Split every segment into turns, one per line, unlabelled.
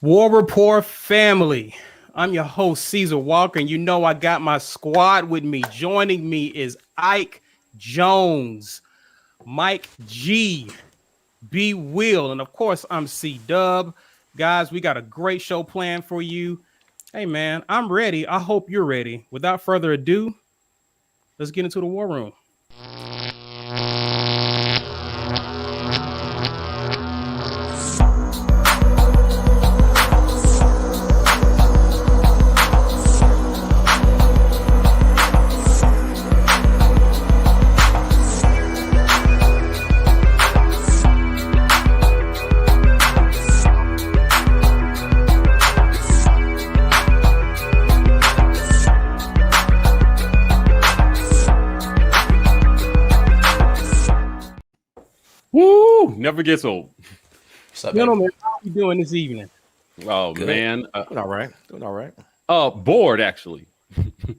War Rapport family. I'm your host, Caesar Walker, and you know I got my squad with me. Joining me is Ike Jones, Mike G, B Will, and of course, I'm C Dub. Guys, we got a great show planned for you. Hey, man, I'm ready. I hope you're ready. Without further ado, let's get into the war room.
Woo! Never gets old.
What's up,
Gentlemen, how are you doing this evening?
Oh
Good.
man,
Doing all right. Doing all right.
bored actually.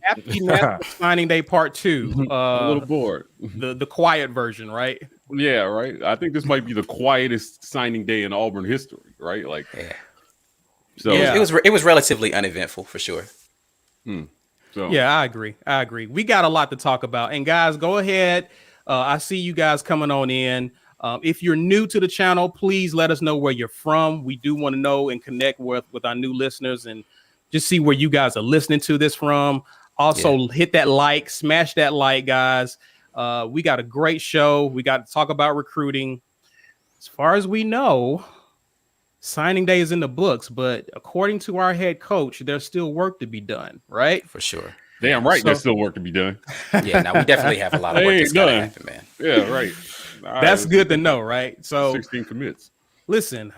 Happy National Signing Day Part 2.
A little bored.
The quiet version, right?
Yeah, right. I think this might be the quietest signing day in Auburn history, right? Like,
Yeah.
so
Yeah.
It was relatively uneventful for sure.
so
Yeah, I agree. We got a lot to talk about. And guys, go ahead. I see you guys coming on in. If you're new to the channel, please let us know where you're from. We do want to know and connect with our new listeners and just see where you guys are listening to this from. Also, hit that like, smash that like, guys. We got a great show. We got to talk about recruiting. As far as we know, signing day is in the books, but according to our head coach, there's still work to be done, right?
For sure.
damn right,
So-
there's still work to be done.
Yeah, now we definitely have a lot of work
Hey,
that's gotta
done.
happen, man.
Yeah, right. All
That's
right,
good to know, right? So
16 commits.
listen,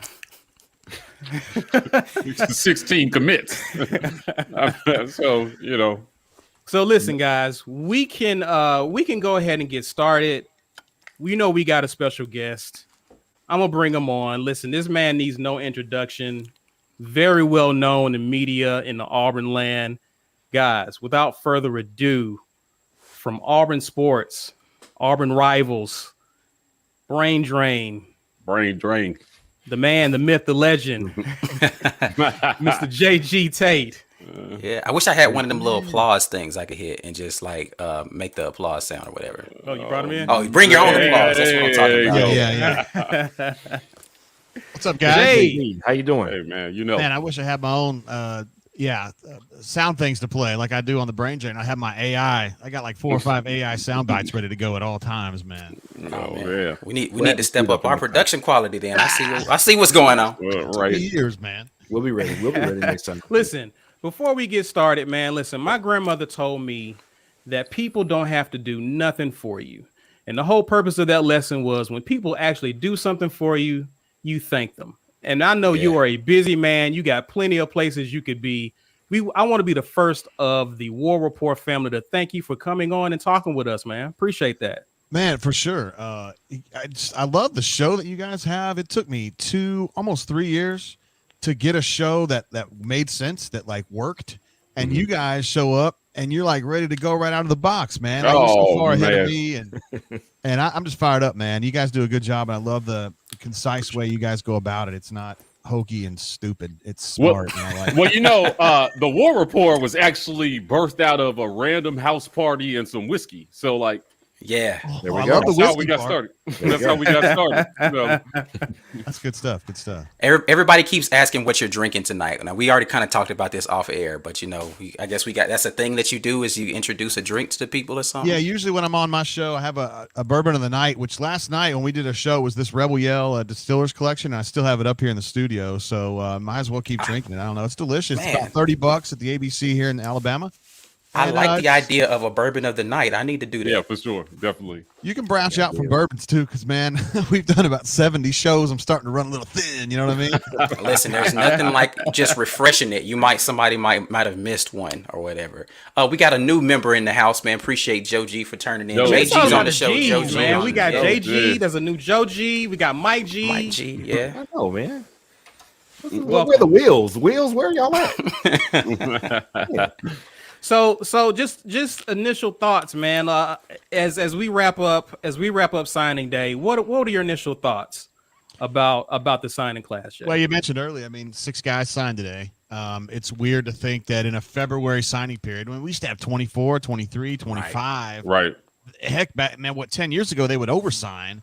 16 commits. So
So listen, guys, we can go ahead and get started. We know we got a special guest. I'm gonna bring him on. Listen, this man needs no introduction. Very well known in media in the Auburn land. Guys, without further ado, from Auburn sports, Auburn rivals, brain drain, the man, the myth, the legend, Mr. JG Tate.
Yeah, I wish I had one of them little applause things I could hit and just like make the applause sound or whatever.
Oh, you brought him in?
Oh, bring your own applause. That's what I'm talking about.
Yeah. What's up, guys?
Jay.
How you doing?
Hey man, you know.
Man, I wish I had my own sound things to play like I do on the Brain Drain. I have my AI. I got like 4 or 5 AI sound bites ready to go at all times, man.
Oh, man.
yeah.
We need to step up our production quality then. I see what's going on.
Right.
Years, man.
We'll be ready. We'll be ready next time.
Listen, before we get started, man, listen, my grandmother told me that people don't have to do nothing for you. And the whole purpose of that lesson was when people actually do something for you, you thank them. And I know you are a busy man. You got plenty of places you could be. I want to be the first of the War Rapport family to thank you for coming on and talking with us, man. Appreciate that.
Man, for sure. I love the show that you guys have. It took me almost 3 years to get a show that made sense, that like worked. And you guys show up and you're like ready to go right out of the box, man. Like, you're so far ahead of me, and I'm just fired up, man. You guys do a good job, and I love the concise way you guys go about it. It's not hokey and stupid. It's smart. And I like
Well, the War Rapport was actually birthed out of a random house party and some whiskey. So, like,
Yeah.
There we
I
go.
love the
that's how
whiskey
we got
part.
started. That's how we got started.
That's good stuff. Good stuff.
Everybody keeps asking what you're drinking tonight. Now we already kind of talked about this off air, but I guess that's a thing that you do is you introduce a drink to people or something.
Yeah, usually when I'm on my show, I have a bourbon of the night, which last night when we did a show was this Rebel Yell Distillers Collection. And I still have it up here in the studio, so might as well keep drinking it. I don't know. It's delicious.
Man.
It's about $30 at the ABC here in Alabama.
I
And,
like the idea of a bourbon of the night. I need to do that.
Yeah, for sure. Definitely.
You can branch out from bourbons too, because man, we've done about 70 shows. I'm starting to run a little thin. You know what I mean?
Listen, there's nothing like just refreshing it. Somebody might have missed one or whatever. We got a new member in the house, man. Appreciate Joe G for turning in.
Yo,
JG's
Talking
on
about
the show.
G's,
Joe G,
man. We got
Yo,
JG.
yeah.
There's a new Joe G. We got Mike G.
Mike G. Yeah.
I know, man.
Welcome.
Where are the wheels? Wheels, where are y'all at?
So just initial thoughts, man. As we wrap up signing day, what are your initial thoughts? about the signing class, Jay?
Well, you mentioned earlier, I mean, 6 guys signed today. It's weird to think that in a February signing period, when we used to have 24, 23, 25.
Right.
Heck, back, man, 10 years ago, they would oversign.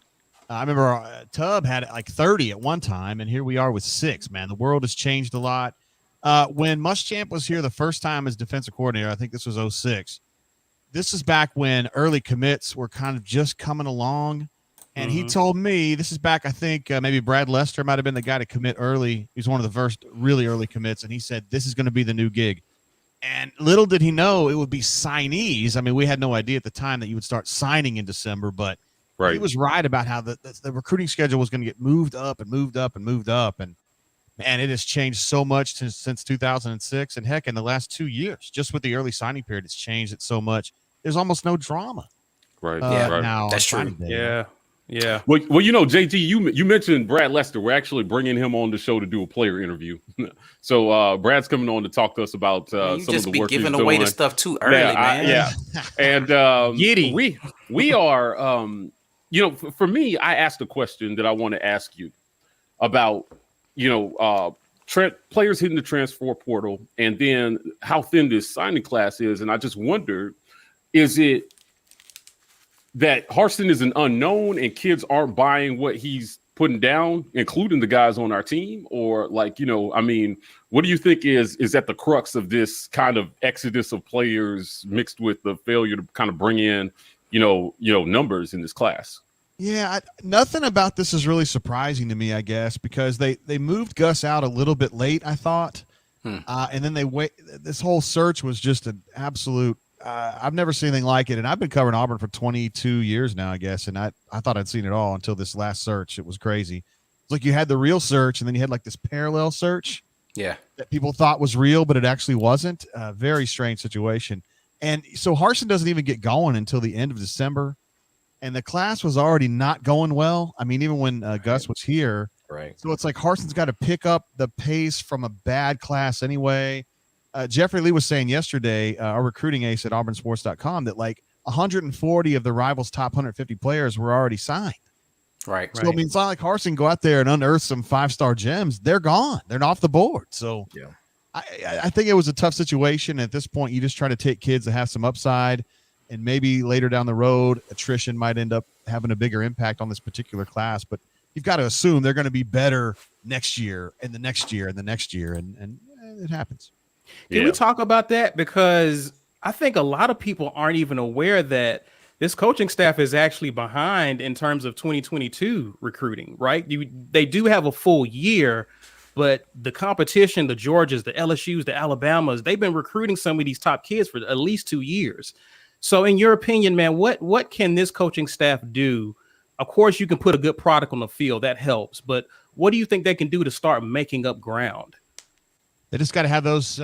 I remember Tubb had like 30 at one time, and here we are with 6, man. The world has changed a lot. When Muschamp was here the first time as defensive coordinator, I think this was 06. This is back when early commits were kind of just coming along. And he told me, this is back, I think maybe Brad Lester might have been the guy to commit early. He's one of the first really early commits. And he said, this is going to be the new gig. And little did he know it would be signees. I mean, we had no idea at the time that you would start signing in December, but he was right about how the recruiting schedule was going to get moved up and moved up and moved up. And, man, it has changed so much since 2006. And, heck, in the last 2 years, just with the early signing period, it's changed it so much. There's almost no drama.
Right.
Now,
That's true.
Yeah.
Well, JT, you mentioned Brad Lester. We're actually bringing him on the show to do a player interview. So Brad's coming on to talk to us about some of the work he's doing.
You just be giving away the stuff too early, man.
And we are, for me, I asked a question that I want to ask you about, players hitting the transfer portal and then how thin this signing class is. And I just wondered, is it that Harsin is an unknown and kids aren't buying what he's putting down, including the guys on our team? Or what do you think is at the crux of this kind of exodus of players mixed with the failure to kind of bring in, numbers in this class?
Yeah, nothing about this is really surprising to me, I guess, because they moved Gus out a little bit late, I thought. And then this whole search was just an absolute I've never seen anything like it, and I've been covering Auburn for 22 years now, I guess, and I thought I'd seen it all until this last search. It was crazy. It's like you had the real search, and then you had like this parallel search that people thought was real, but it actually wasn't. Very strange situation. And so Harsin doesn't even get going until the end of December, and the class was already not going well. I mean, even when Gus was here.
Right.
So it's like Harsin's got to pick up the pace from a bad class anyway. Jeffrey Lee was saying yesterday, our recruiting ace at auburnsports.com, that like 140 of the Rivals' top 150 players were already signed.
Right.
So, I mean, it's not like Harsin go out there and unearth some 5-star gems. They're gone. They're off the board. So I think it was a tough situation. At this point, you just try to take kids that have some upside, and maybe later down the road, attrition might end up having a bigger impact on this particular class. But you've got to assume they're going to be better next year and the next year and the next year, and it happens.
Can we talk about that? Because I think a lot of people aren't even aware that this coaching staff is actually behind in terms of 2022 recruiting, right? They do have a full year, but the competition, the Georgias, the LSUs, the Alabamas, they've been recruiting some of these top kids for at least 2 years. So in your opinion, man, what can this coaching staff do? Of course, you can put a good product on the field. That helps. But what do you think they can do to start making up ground?
They just got to have those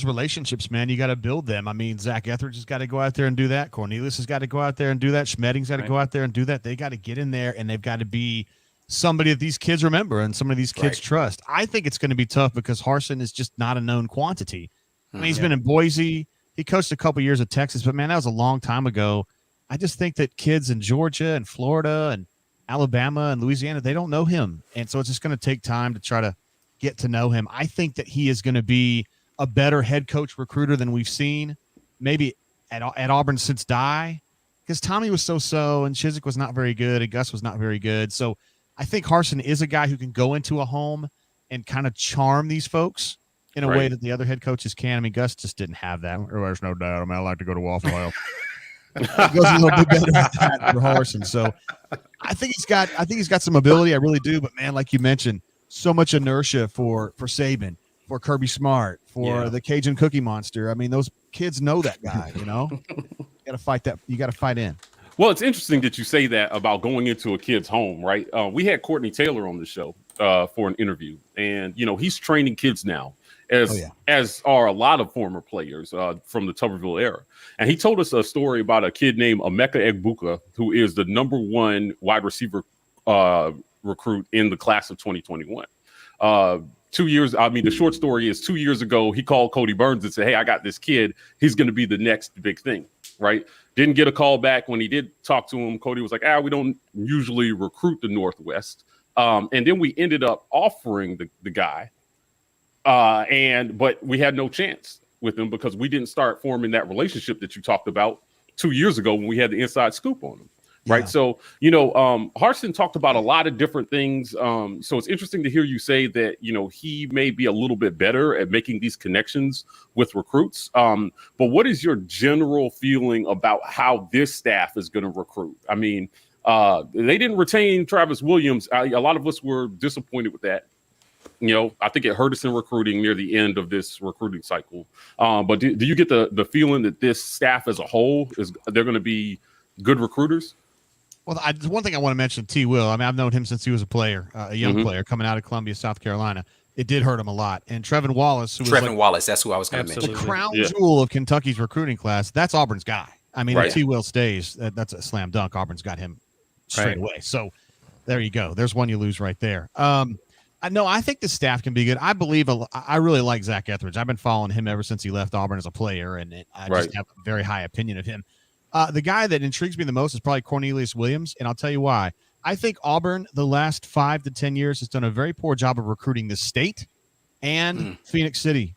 relationships, man. You got to build them. I mean, Zach Etheridge has got to go out there and do that. Cornelius has got to go out there and do that. Schmedding's got to go out there and do that. They got to get in there, and they've got to be somebody that these kids remember and somebody these kids trust. I think it's going to be tough because Harsin is just not a known quantity. I mean, he's been in Boise. He coached a couple years at Texas, but, man, that was a long time ago. I just think that kids in Georgia and Florida and Alabama and Louisiana, they don't know him. And so it's just going to take time to try to get to know him. I think that he is going to be a better head coach recruiter than we've seen maybe at Auburn since Dye, because Tommy was so and Chizik was not very good and Gus was not very good. So I think Harsin is a guy who can go into a home and kind of charm these folks in a way that the other head coaches can. I mean, Gus just didn't have that. There's no doubt. I mean, I like to go to Waffle House. It goes a little bit better at that for Harsin. So I think he's got some ability. I really do. But, man, like you mentioned, so much inertia for Saban, for Kirby Smart, for the Cajun Cookie Monster. I mean, those kids know that guy, you know. You got to fight that. You got to fight in.
Well, it's interesting that you say that about going into a kid's home, right? We had Courtney Taylor on the show for an interview, and he's training kids now, as are a lot of former players from the Tuberville era. And he told us a story about a kid named Emeka Egbuka, who is the number 1 wide receiver recruit in the class of 2021. 2 years, I mean, the short story is 2 years ago, he called Cody Burns and said, hey, I got this kid. He's going to be the next big thing, right? Didn't get a call back. When he did talk to him, Cody was like, we don't usually recruit the Northwest. And then we ended up offering the guy, but we had no chance with him because we didn't start forming that relationship that you talked about 2 years ago when we had the inside scoop on him. Right.
Yeah.
So, Harsin talked about a lot of different things. So it's interesting to hear you say that, he may be a little bit better at making these connections with recruits. But what is your general feeling about how this staff is going to recruit? I mean, they didn't retain Travis Williams. A lot of us were disappointed with that. I think it hurt us in recruiting near the end of this recruiting cycle. But do you get the feeling that this staff as a whole they're going to be good recruiters?
Well, one thing I want to mention, T. Will. I mean, I've known him since he was a player, a young player coming out of Columbia, South Carolina. It did hurt him a lot. And Trevin Wallace,
Wallace, that's who I was going to mention.
The crown jewel of Kentucky's recruiting class. That's Auburn's guy. I mean, if T. Will stays, that's a slam dunk. Auburn's got him straight away. So there you go. There's one you lose right there. I think the staff can be good. I really like Zach Etheridge. I've been following him ever since he left Auburn as a player, and I just have a very high opinion of him. The guy that intrigues me the most is probably Cornelius Williams, and I'll tell you why. I think Auburn, the last 5 to 10 years, has done a very poor job of recruiting the state and Phoenix City.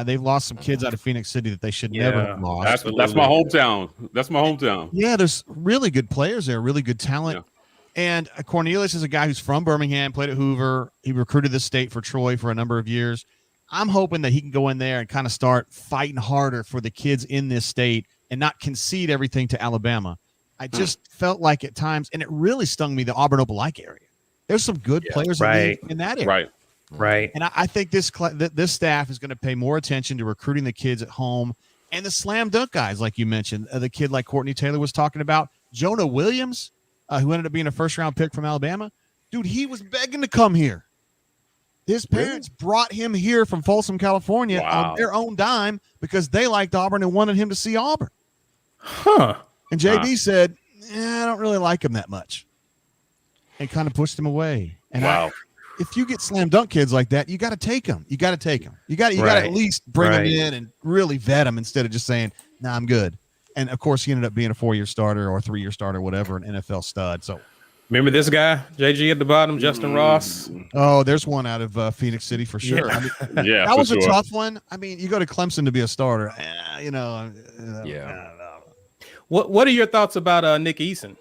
They've lost some kids out of Phoenix City that they should never have lost.
That's my hometown. That's my hometown.
Yeah, there's really good players there, really good talent. Yeah. And Cornelius is a guy who's from Birmingham, played at Hoover. He recruited the state for Troy for a number of years. I'm hoping that he can go in there and kind of start fighting harder for the kids in this state and not concede everything to Alabama. I just felt like at times, and it really stung me, the Auburn Opelika area. There's some good players in that area.
Right.
And I think this staff is going to pay more attention to recruiting the kids at home and the slam dunk guys, like you mentioned. The kid like Courtney Taylor was talking about, Jonah Williams, who ended up being a first-round pick from Alabama. Dude, he was begging to come here. His parents brought him here from Folsom, California on their own dime because they liked Auburn and wanted him to see Auburn.
Huh.
And JB said, I don't really like him that much. And kind of pushed him away. And if you get slam dunk kids like that, you got to take them. You got to at least bring them in and really vet them instead of just saying, nah, I'm good. And, of course, he ended up being a 4-year starter or 3-year starter, whatever, an NFL stud. So,
remember this guy, JG at the bottom, Justin Ross?
Oh, there's one out of Phoenix City for sure.
Yeah.
I mean, that was a tough one. I mean, you go to Clemson to be a starter. I don't know.
What are your thoughts about Nick Eason?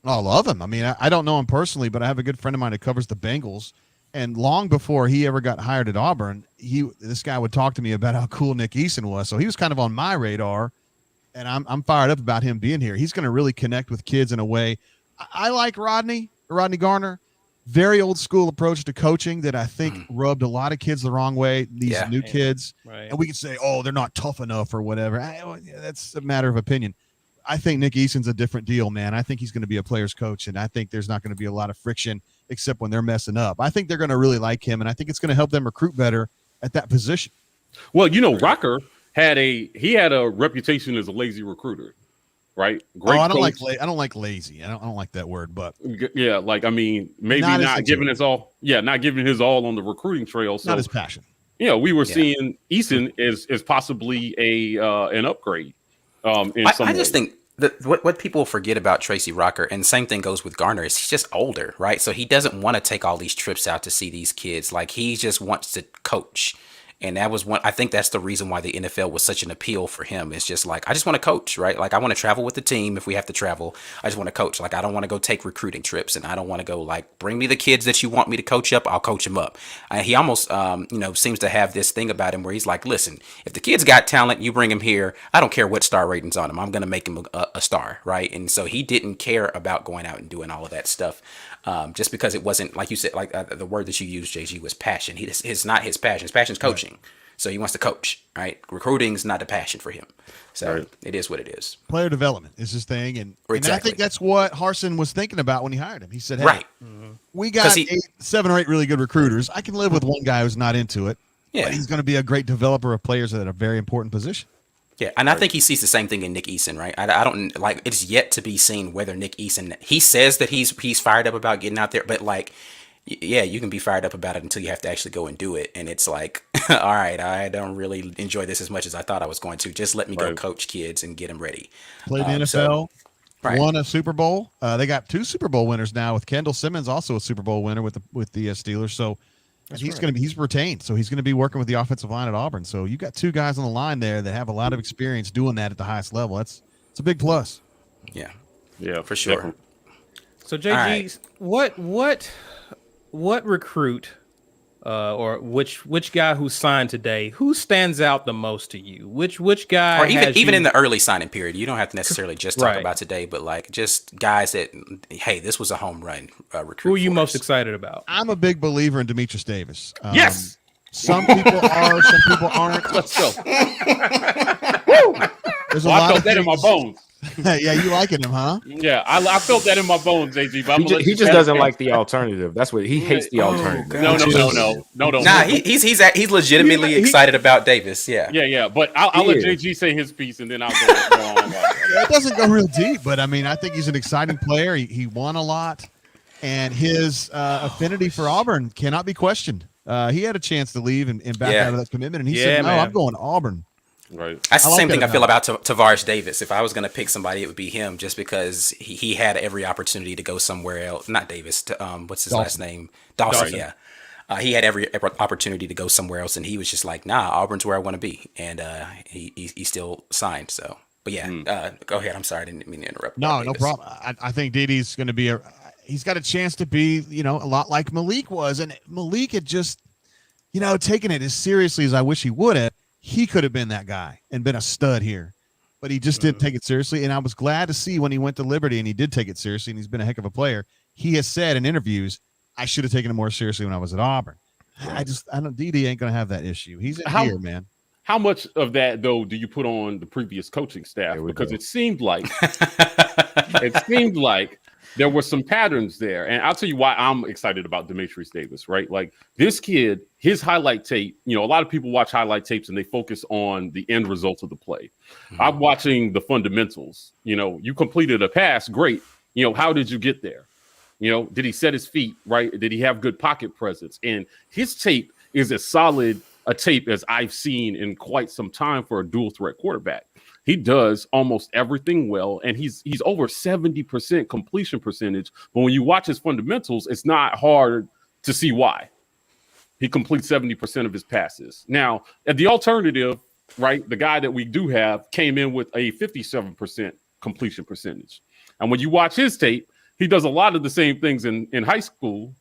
I love him. I mean, I don't know him personally, but I have a good friend of mine that covers the Bengals. And long before he ever got hired at Auburn, this guy would talk to me about how cool Nick Eason was. So he was kind of on my radar. And I'm fired up about him being here. He's going to really connect with kids in a way. I like Rodney Garner. Very old school approach to coaching that I think rubbed a lot of kids the wrong way. These new kids. Right. And we can say, oh, they're not tough enough or whatever. That's a matter of opinion. I think Nick Eason's a different deal, man. I think he's going to be a player's coach, and I think there's not going to be a lot of friction except when they're messing up. I think they're going to really like him, and I think it's going to help them recruit better at that position.
Well, Rocker had a reputation as a lazy recruiter, right? Great.
I don't like lazy. I don't like that word, but
yeah, maybe not giving his all. Yeah, not giving his all on the recruiting trail. So,
not his passion.
We were seeing Eason as possibly an upgrade. I
just think that what people forget about Tracy Rocker, and same thing goes with Garner, is he's just older, right? So he doesn't want to take all these trips out to see these kids. Like, he just wants to coach. And that was I think that's the reason why the NFL was such an appeal for him. It's just like, I just want to coach, right? Like, I want to travel with the team if we have to travel. I just want to coach. Like, I don't want to go take recruiting trips, and I don't want to go bring me the kids that you want me to coach up. I'll coach them up. He almost, seems to have this thing about him where he's like, listen, if the kid's got talent, you bring him here. I don't care what star ratings on him. I'm going to make him a star, right? And so he didn't care about going out and doing all of that stuff. Just because it wasn't, like you said, the word that you used, JG, was passion. It's not his passion. His passion is coaching. Right. So he wants to coach, right? Recruiting is not a passion for him. So It is what it is.
Player development is his thing. And I think that's what Harsin was thinking about when he hired him. He said, hey, we got 7 or 8 really good recruiters. I can live with one guy who's not into it. Yeah. But he's going to be a great developer of players at a very important position.
Yeah, and I think he sees the same thing in Nick Eason, right? I don't it's yet to be seen whether Nick Eason, he says that he's fired up about getting out there, but you can be fired up about it until you have to actually go and do it. And it's like, all right, I don't really enjoy this as much as I thought I was going to. Just let me go coach kids and get them ready.
Play the NFL. won a Super Bowl. They got 2 Super Bowl winners now with Kendall Simmons, also a Super Bowl winner with the Steelers. So he's retained. So he's going to be working with the offensive line at Auburn. So you got 2 guys on the line there that have a lot of experience doing that at the highest level. It's a big plus.
Yeah, for sure.
Definitely.
So JG, what recruit or which guy who signed today, who stands out the most to you? Which guy,
or even in the early signing period, you don't have to necessarily just talk
Right.
about today, but like just guys that, hey, this was a home run recruit.
who are you
for
most
us.
excited about?
I'm a big believer in Demetrius Davis.
Yes.
Some people are, some people aren't.
Let's go.
There's a
Well, I
lot
felt
of
that in my
things-
bones.
Yeah, you liking him, huh?
Yeah, I felt that in my bones, JG. But I'm gonna let
He
you
just
have
doesn't
it.
like the alternative. That's what he hates. The alternative.
No.
Nah, he's legitimately excited about Davis. Yeah.
Yeah. But I'll let
Yeah.
JG say his piece, and then I'll go on.
It doesn't go real deep, but I mean, I think he's an exciting player. He won a lot, and his affinity for Auburn cannot be questioned. He had a chance to leave and back out of that commitment, and he said, "No,
man.
I'm going to Auburn."
Right.
That's the
I like
same
that
thing I
about
feel about Tavares Davis. If I was going to pick somebody, it would be him, just because he had every opportunity to go somewhere else. Not Davis. What's his last name? Dawson. Yeah. He had every opportunity to go somewhere else, and he was just like, "Nah, Auburn's where I want to be," and he still signed. So, but yeah, go ahead. I'm sorry, I didn't mean to interrupt.
No
Davis.
problem. I think Didi's going to be he's got a chance to be, a lot like Malik was, and Malik had just, taken it as seriously as I wish he would have. He could have been that guy and been a stud here, but he just didn't take it seriously. And I was glad to see when he went to Liberty and he did take it seriously, and he's been a heck of a player. He has said in interviews, I should have taken it more seriously when I was at Auburn. I don't, Didi ain't going to have that issue. He's in here, man.
How much of that though do you put on the previous coaching staff? Because it seemed like there were some patterns there. And I'll tell you why I'm excited about Demetrius Davis, right? Like this kid, his highlight tape, a lot of people watch highlight tapes and they focus on the end result of the play. I'm watching the fundamentals. You completed a pass, great. How did you get there? Did he set his feet, right? Did he have good pocket presence? And his tape is as solid a tape as I've seen in quite some time for a dual threat quarterback. He does almost everything well, and he's over 70% completion percentage. But when you watch his fundamentals, it's not hard to see why. He completes 70% of his passes. Now, at the alternative, right, the guy that we do have came in with a 57% completion percentage. And when you watch his tape, he does a lot of the same things in high school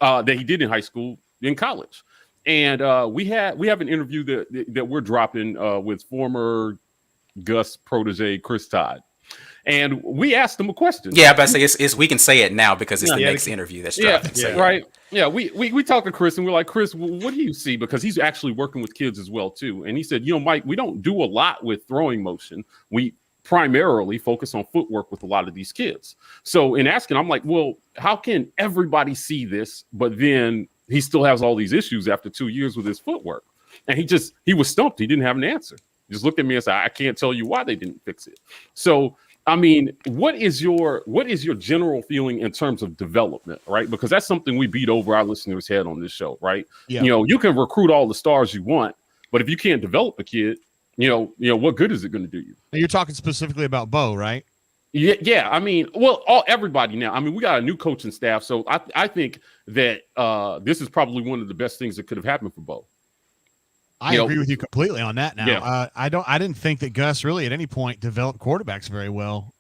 that he did in high school in college. And we have an interview that we're dropping with former Gus protege Chris Todd, and we asked him a question.
Yeah, but I say we can say it now because it's the next interview that's dropping.
Right. Yeah, we talked to Chris and we're like, Chris, what do you see? Because he's actually working with kids as well too. And he said, Mike, we don't do a lot with throwing motion. We primarily focus on footwork with a lot of these kids. So in asking, I'm like, well, how can everybody see this, but then he still has all these issues after 2 years with his footwork? And he was stumped. He didn't have an answer. He just looked at me and said, I can't tell you why they didn't fix it. So, I mean, what is your general feeling in terms of development, right? Because that's something we beat over our listeners' head on this show, right?
Yeah.
You can recruit all the stars you want, but if you can't develop a kid, what good is it going to do you?
And you're talking specifically about Bo, right?
Yeah. I mean, well, everybody now. I mean, we got a new coaching staff, so I think that this is probably one of the best things that could have happened for Bo.
I agree with you completely on that. Now,
Yeah.
I didn't think that Gus really at any point developed quarterbacks very well.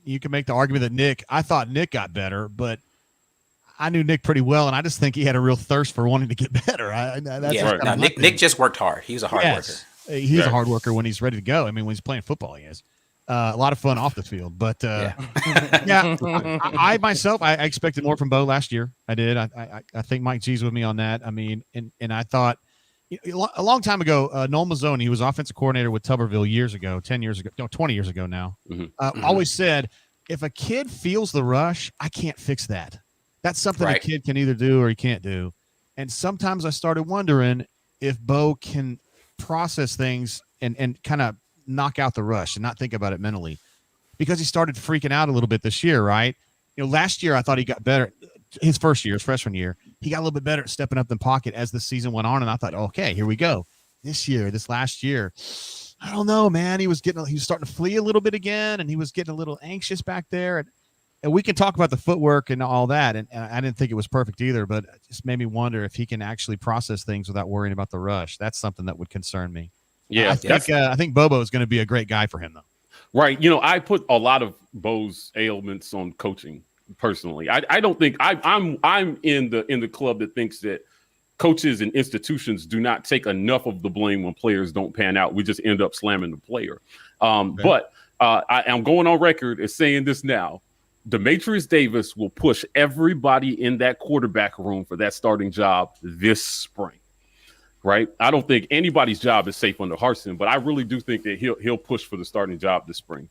You can make the argument that I thought Nick got better, but I knew Nick pretty well, and I just think he had a real thirst for wanting to get better.
Nick just worked hard. He was a hard worker.
He's a hard worker when he's ready to go. I mean, when he's playing football, he is. A lot of fun off the field, but I myself, I expected more from Bo last year. I did. I think Mike G's with me on that. I mean, and I thought a long time ago, Noel Mazzoni, he was offensive coordinator with Tuberville years ago, 20 years ago now, always said, if a kid feels the rush, I can't fix that. That's something a kid can either do or he can't do. And sometimes I started wondering if Bo can process things and kind of knock out the rush and not think about it mentally, because he started freaking out a little bit this year, right? Last year I thought he got better. His first year, his freshman year, he got a little bit better at stepping up in the pocket as the season went on, and I thought, okay, here we go. This last year, I don't know, man. He was starting to flee a little bit again, and he was getting a little anxious back there. And we can talk about the footwork and all that. And I didn't think it was perfect either, but it just made me wonder if he can actually process things without worrying about the rush. That's something that would concern me.
Yeah,
I think Bobo is going to be a great guy for him, though.
Right. I put a lot of Bo's ailments on coaching personally. I don't think I'm in the club that thinks that coaches and institutions do not take enough of the blame when players don't pan out. We just end up slamming the player. But I am going on record as saying this now. Demetrius Davis will push everybody in that quarterback room for that starting job this spring. Right. I don't think anybody's job is safe under Harsin, but I really do think that he'll push for the starting job this spring.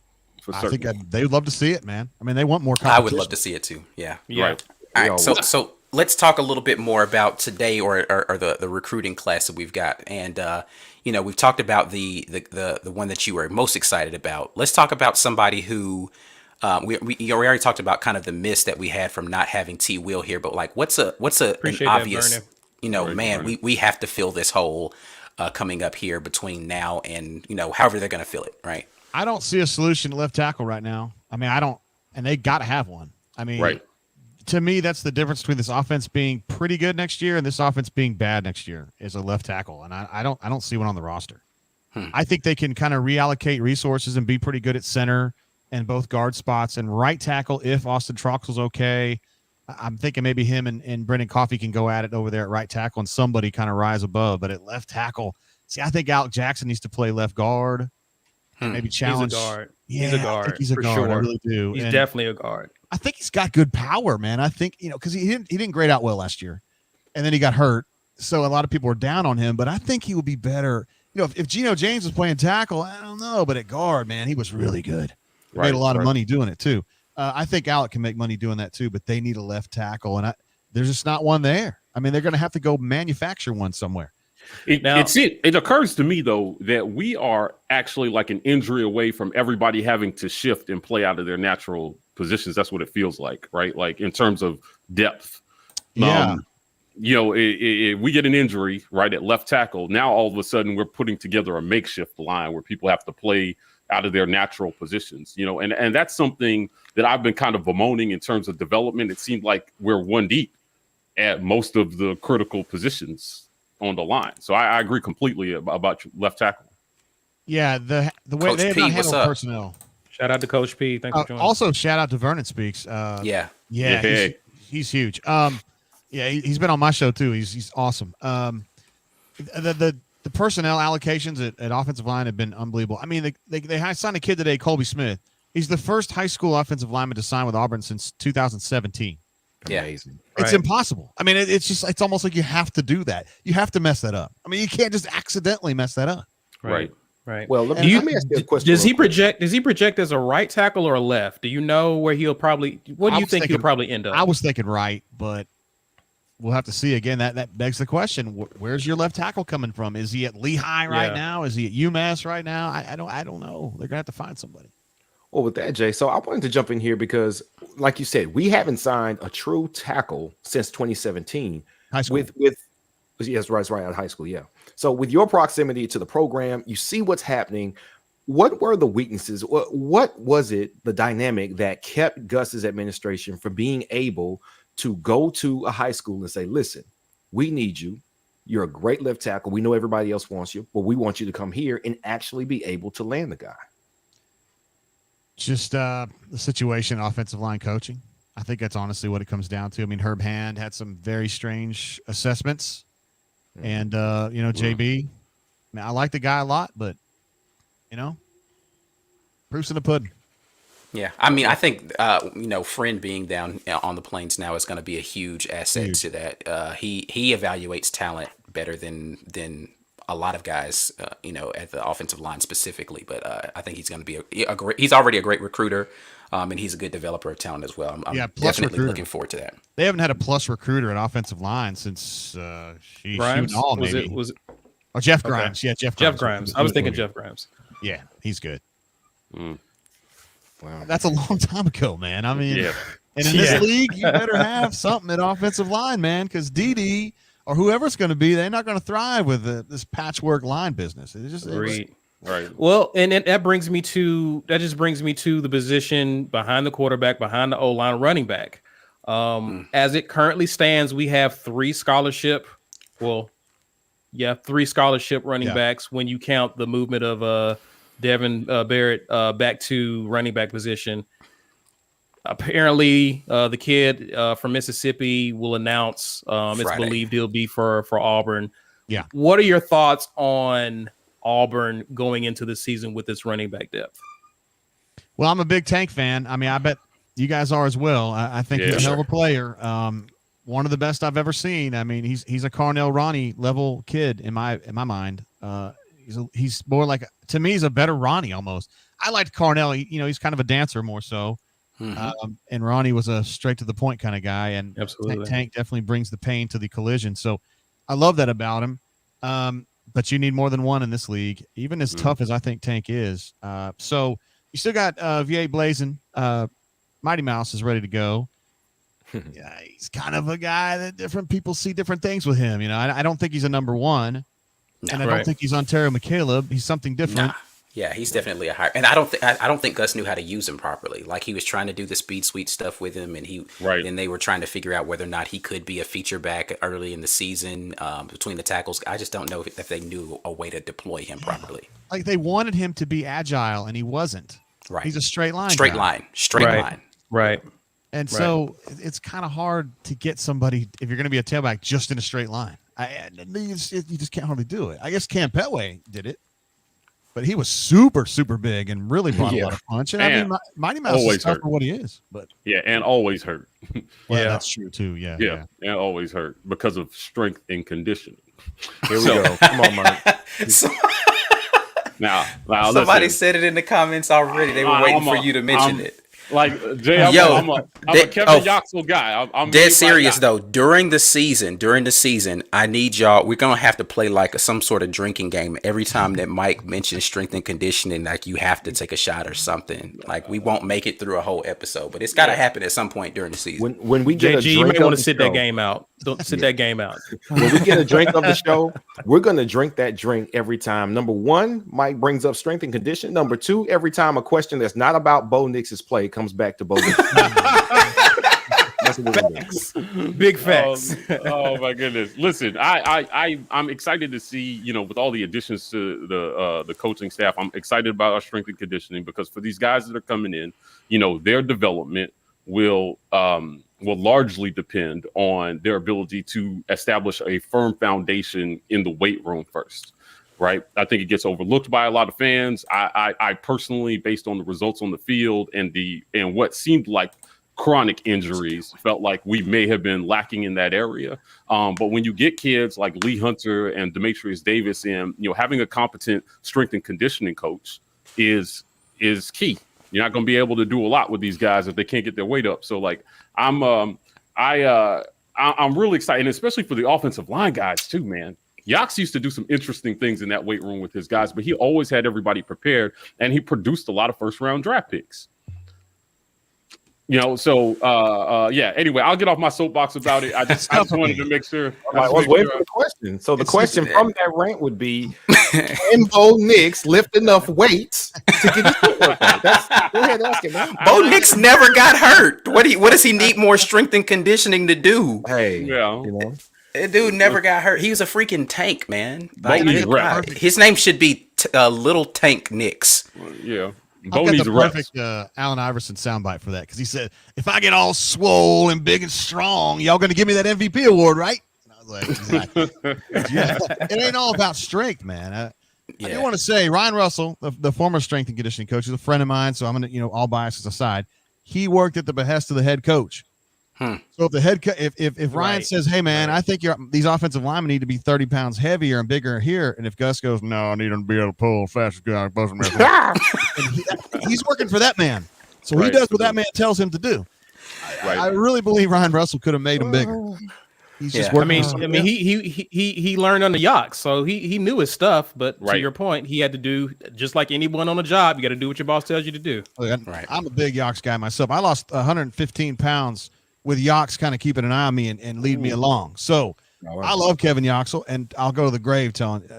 I think they would love to see it, man. I mean, they want more competition.
I would love to see it too. Yeah.
Right.
All right. So let's talk a little bit more about today or the recruiting class that we've got. And, we've talked about the one that you were most excited about. Let's talk about somebody who we already talked about kind of the miss that we had from not having T. Will here. But like, what's an obvious, we have to fill this hole coming up here between now and, however they're going to fill it. Right.
I don't see a solution to left tackle right now. I mean, and they got to have one. I mean,
right.
To me, that's the difference between this offense being pretty good next year and this offense being bad next year is a left tackle. And I don't see one on the roster. I think they can kind of reallocate resources and be pretty good at center and both guard spots and right tackle. If Austin Troxell's okay, I'm thinking maybe him and Brendan Coffey can go at it over there at right tackle and somebody kind of rise above, but at left tackle, I think Alec Jackson needs to play left guard. Maybe challenge.
He's a guard.
Yeah,
he's a guard.
I think he's a
for
guard.
sure.
I really do.
He's definitely a guard.
I think he's got good power, man. I think, because he didn't grade out well last year, and then he got hurt. So a lot of people were down on him, but I think he would be better. If Geno James was playing tackle, I don't know, but at guard, man, he was really good. He made a lot of money doing it too. I think Alec can make money doing that too, but they need a left tackle, and there's just not one there. I mean, they're going to have to go manufacture one somewhere.
It occurs to me though that we are actually like an injury away from everybody having to shift and play out of their natural positions. That's what it feels like, right? Like in terms of depth.
Yeah.
We get an injury right at left tackle. Now all of a sudden we're putting together a makeshift line where people have to play out of their natural positions. And that's something that I've been kind of bemoaning in terms of development. It seemed like we're one deep at most of the critical positions on the line. So I agree completely about left tackle.
Yeah, the way
Coach
they have
P,
not
what's
handled
up?
personnel.
Shout out to Coach P. Thanks for joining.
Also, shout out to Vernon Speaks.
Yeah.
He's huge. He's been on my show too. He's awesome. The personnel allocations at offensive line have been unbelievable. I mean, they signed a kid today, Colby Smith. He's the first high school offensive lineman to sign with Auburn since 2017.
Yeah.
Amazing.
It's impossible. I mean, it's almost like you have to do that. You have to mess that up. I mean, you can't just accidentally mess that up.
Right.
Well, let me ask you a question.
Does he project as a right tackle or a left? Do you know where he'll probably? What do you think he'll probably end up?
I was thinking right, but we'll have to see again. That begs the question: where's your left tackle coming from? Is he at Lehigh right now? Is he at UMass right now? I don't know. They're gonna have to find somebody.
Well, with that, Jay, so I wanted to jump in here because, like you said, we haven't signed a true tackle since 2017.
High school.
Yes, right out of high school, yeah. So with your proximity to the program, you see what's happening. What were the weaknesses? What was it, the dynamic that kept Gus's administration from being able to go to a high school and say, listen, we need you. You're a great left tackle. We know everybody else wants you, but we want you to come here and actually be able to land the guy.
Just the situation, offensive line coaching. I think that's honestly what it comes down to. I mean, Herb Hand had some very strange assessments. And, JB, I like the guy a lot, but, proof's in the pudding.
Yeah. I mean, I think, Friend being down on the Plains now is going to be a huge asset to that. He evaluates talent better than a lot of guys, at the offensive line specifically. But I think he's going to be he's already a great recruiter, and he's a good developer of talent as well. I'm definitely looking forward to that.
They haven't had a plus recruiter at offensive line since
Grimes?
maybe.
Was it?
Oh, Jeff Grimes.
Okay.
Yeah, Jeff
Grimes. I was thinking Jeff Grimes.
Yeah, he's good.
Wow.
That's a long time ago, man. I mean,
Yeah.
And in this league, you better have something at offensive line, man, because DD or whoever's going to be, they're not going to thrive with this patchwork line business. It's just
Right.
Well, and that just brings me to the position behind the quarterback, behind the O-line, running back. As it currently stands, we have three scholarship running backs when you count the movement of Devin Barrett back to running back position. Apparently, the kid from Mississippi will announce. It's believed he'll be for Auburn.
Yeah.
What are your thoughts on Auburn going into the season with its running back depth?
Well, I'm a big Tank fan. I mean, I bet you guys are as well. I think he's a hell of a player. One of the best I've ever seen. I mean, he's a Carnell Ronnie level kid in my mind. He's more like, to me, he's a better Ronnie almost. I liked Carnell. He's kind of a dancer more so. And Ronnie was a straight to the point kind of guy. And
absolutely,
Tank definitely brings the pain to the collision. So I love that about him. But you need more than one in this league, even as tough as I think Tank is. So you still got V8 blazing. Mighty Mouse is ready to go. Yeah, he's kind of a guy that different people see different things with him. I don't think he's a number one, and I don't think he's Ontario McCaleb. He's something different.
Yeah, he's definitely a higher. And I don't think Gus knew how to use him properly. Like, he was trying to do the speed sweep stuff with him, and and they were trying to figure out whether or not he could be a feature back early in the season between the tackles. I just don't know if they knew a way to deploy him properly.
Like, they wanted him to be agile, and he wasn't.
Right.
He's a straight line.
Straight
guy.
line.
Right.
And so it's kind of hard to get somebody, if you're going to be a tailback, just in a straight line. You just can't hardly do it. I guess Cam Petway did it, but he was super, super big and really brought a lot of punch. And I mean, Mighty Mouse is tough for what he is. But
and always hurt.
That's true too. Yeah,
and always hurt because of strength and conditioning.
Here we go. Come on, Mike.
Now
somebody
listen.
said it in the comments already. They were waiting for you to mention it.
Like, Jay, I'm a Kevin Yoxel guy. I'm
dead serious though. During the season, I need y'all. We're gonna have to play like some sort of drinking game every time that Mike mentions strength and conditioning. Like, you have to take a shot or something. Like, we won't make it through a whole episode, but it's got to happen at some point during the season.
When we get
JG, you may want to sit that game out. Don't sit that game out.
When we get a drink of the show, we're gonna drink that drink every time. Number one, Mike brings up strength and condition. Number two, every time a question that's not about Bo Nix's play comes back to Bo Nix.
Big facts.
Oh my goodness! Listen, I'm excited to see, with all the additions to the coaching staff. I'm excited about our strength and conditioning, because for these guys that are coming in, their development will largely depend on their ability to establish a firm foundation in the weight room first. Right. I think it gets overlooked by a lot of fans. I personally, based on the results on the field and what seemed like chronic injuries, felt like we may have been lacking in that area. But when you get kids like Lee Hunter and Demetrius Davis in, having a competent strength and conditioning coach is key. You're not going to be able to do a lot with these guys if they can't get their weight up. So, like, I'm really excited, and especially for the offensive line guys too, man. Yox used to do some interesting things in that weight room with his guys, but he always had everybody prepared, and he produced a lot of first-round draft picks. Anyway, I'll get off my soapbox about it. I just wanted to make sure.
I was waiting for the question. So the question from that rant would be, can Bo Nix lift enough weights to get his footwork right? Go ahead and ask him, man.
Bo Nix never got hurt. What does he need more strength and conditioning to do?
Hey,
That dude never got hurt. He was a freaking tank, man.
His
name should be Little Tank Nix.
Yeah.
I've got the perfect Allen Iverson soundbite for that, because he said, "If I get all swole and big and strong, y'all going to give me that MVP award, right?" And I was like, "Exactly." It ain't all about strength, man. I do want to say, Ryan Russell, the former strength and conditioning coach, is a friend of mine, so I'm going to, all biases aside, he worked at the behest of the head coach. So if the head if Ryan says, "Hey man, I think these offensive linemen need to be 30 pounds heavier and bigger here," and if Gus goes, "No, I need them to be able to pull fast as guy," he's working for that man, so he does what that man tells him to do. I really believe Ryan Russell could have made him bigger. He's just working.
He learned under Yox, so he knew his stuff. But to your point, he had to do just like anyone on a job. You got to do what your boss tells you to do.
I'm a big Yox guy myself. I lost 115 pounds with Yox kind of keeping an eye on me and lead me along. So
All
I
right.
love Kevin Yoxel, and I'll go to the grave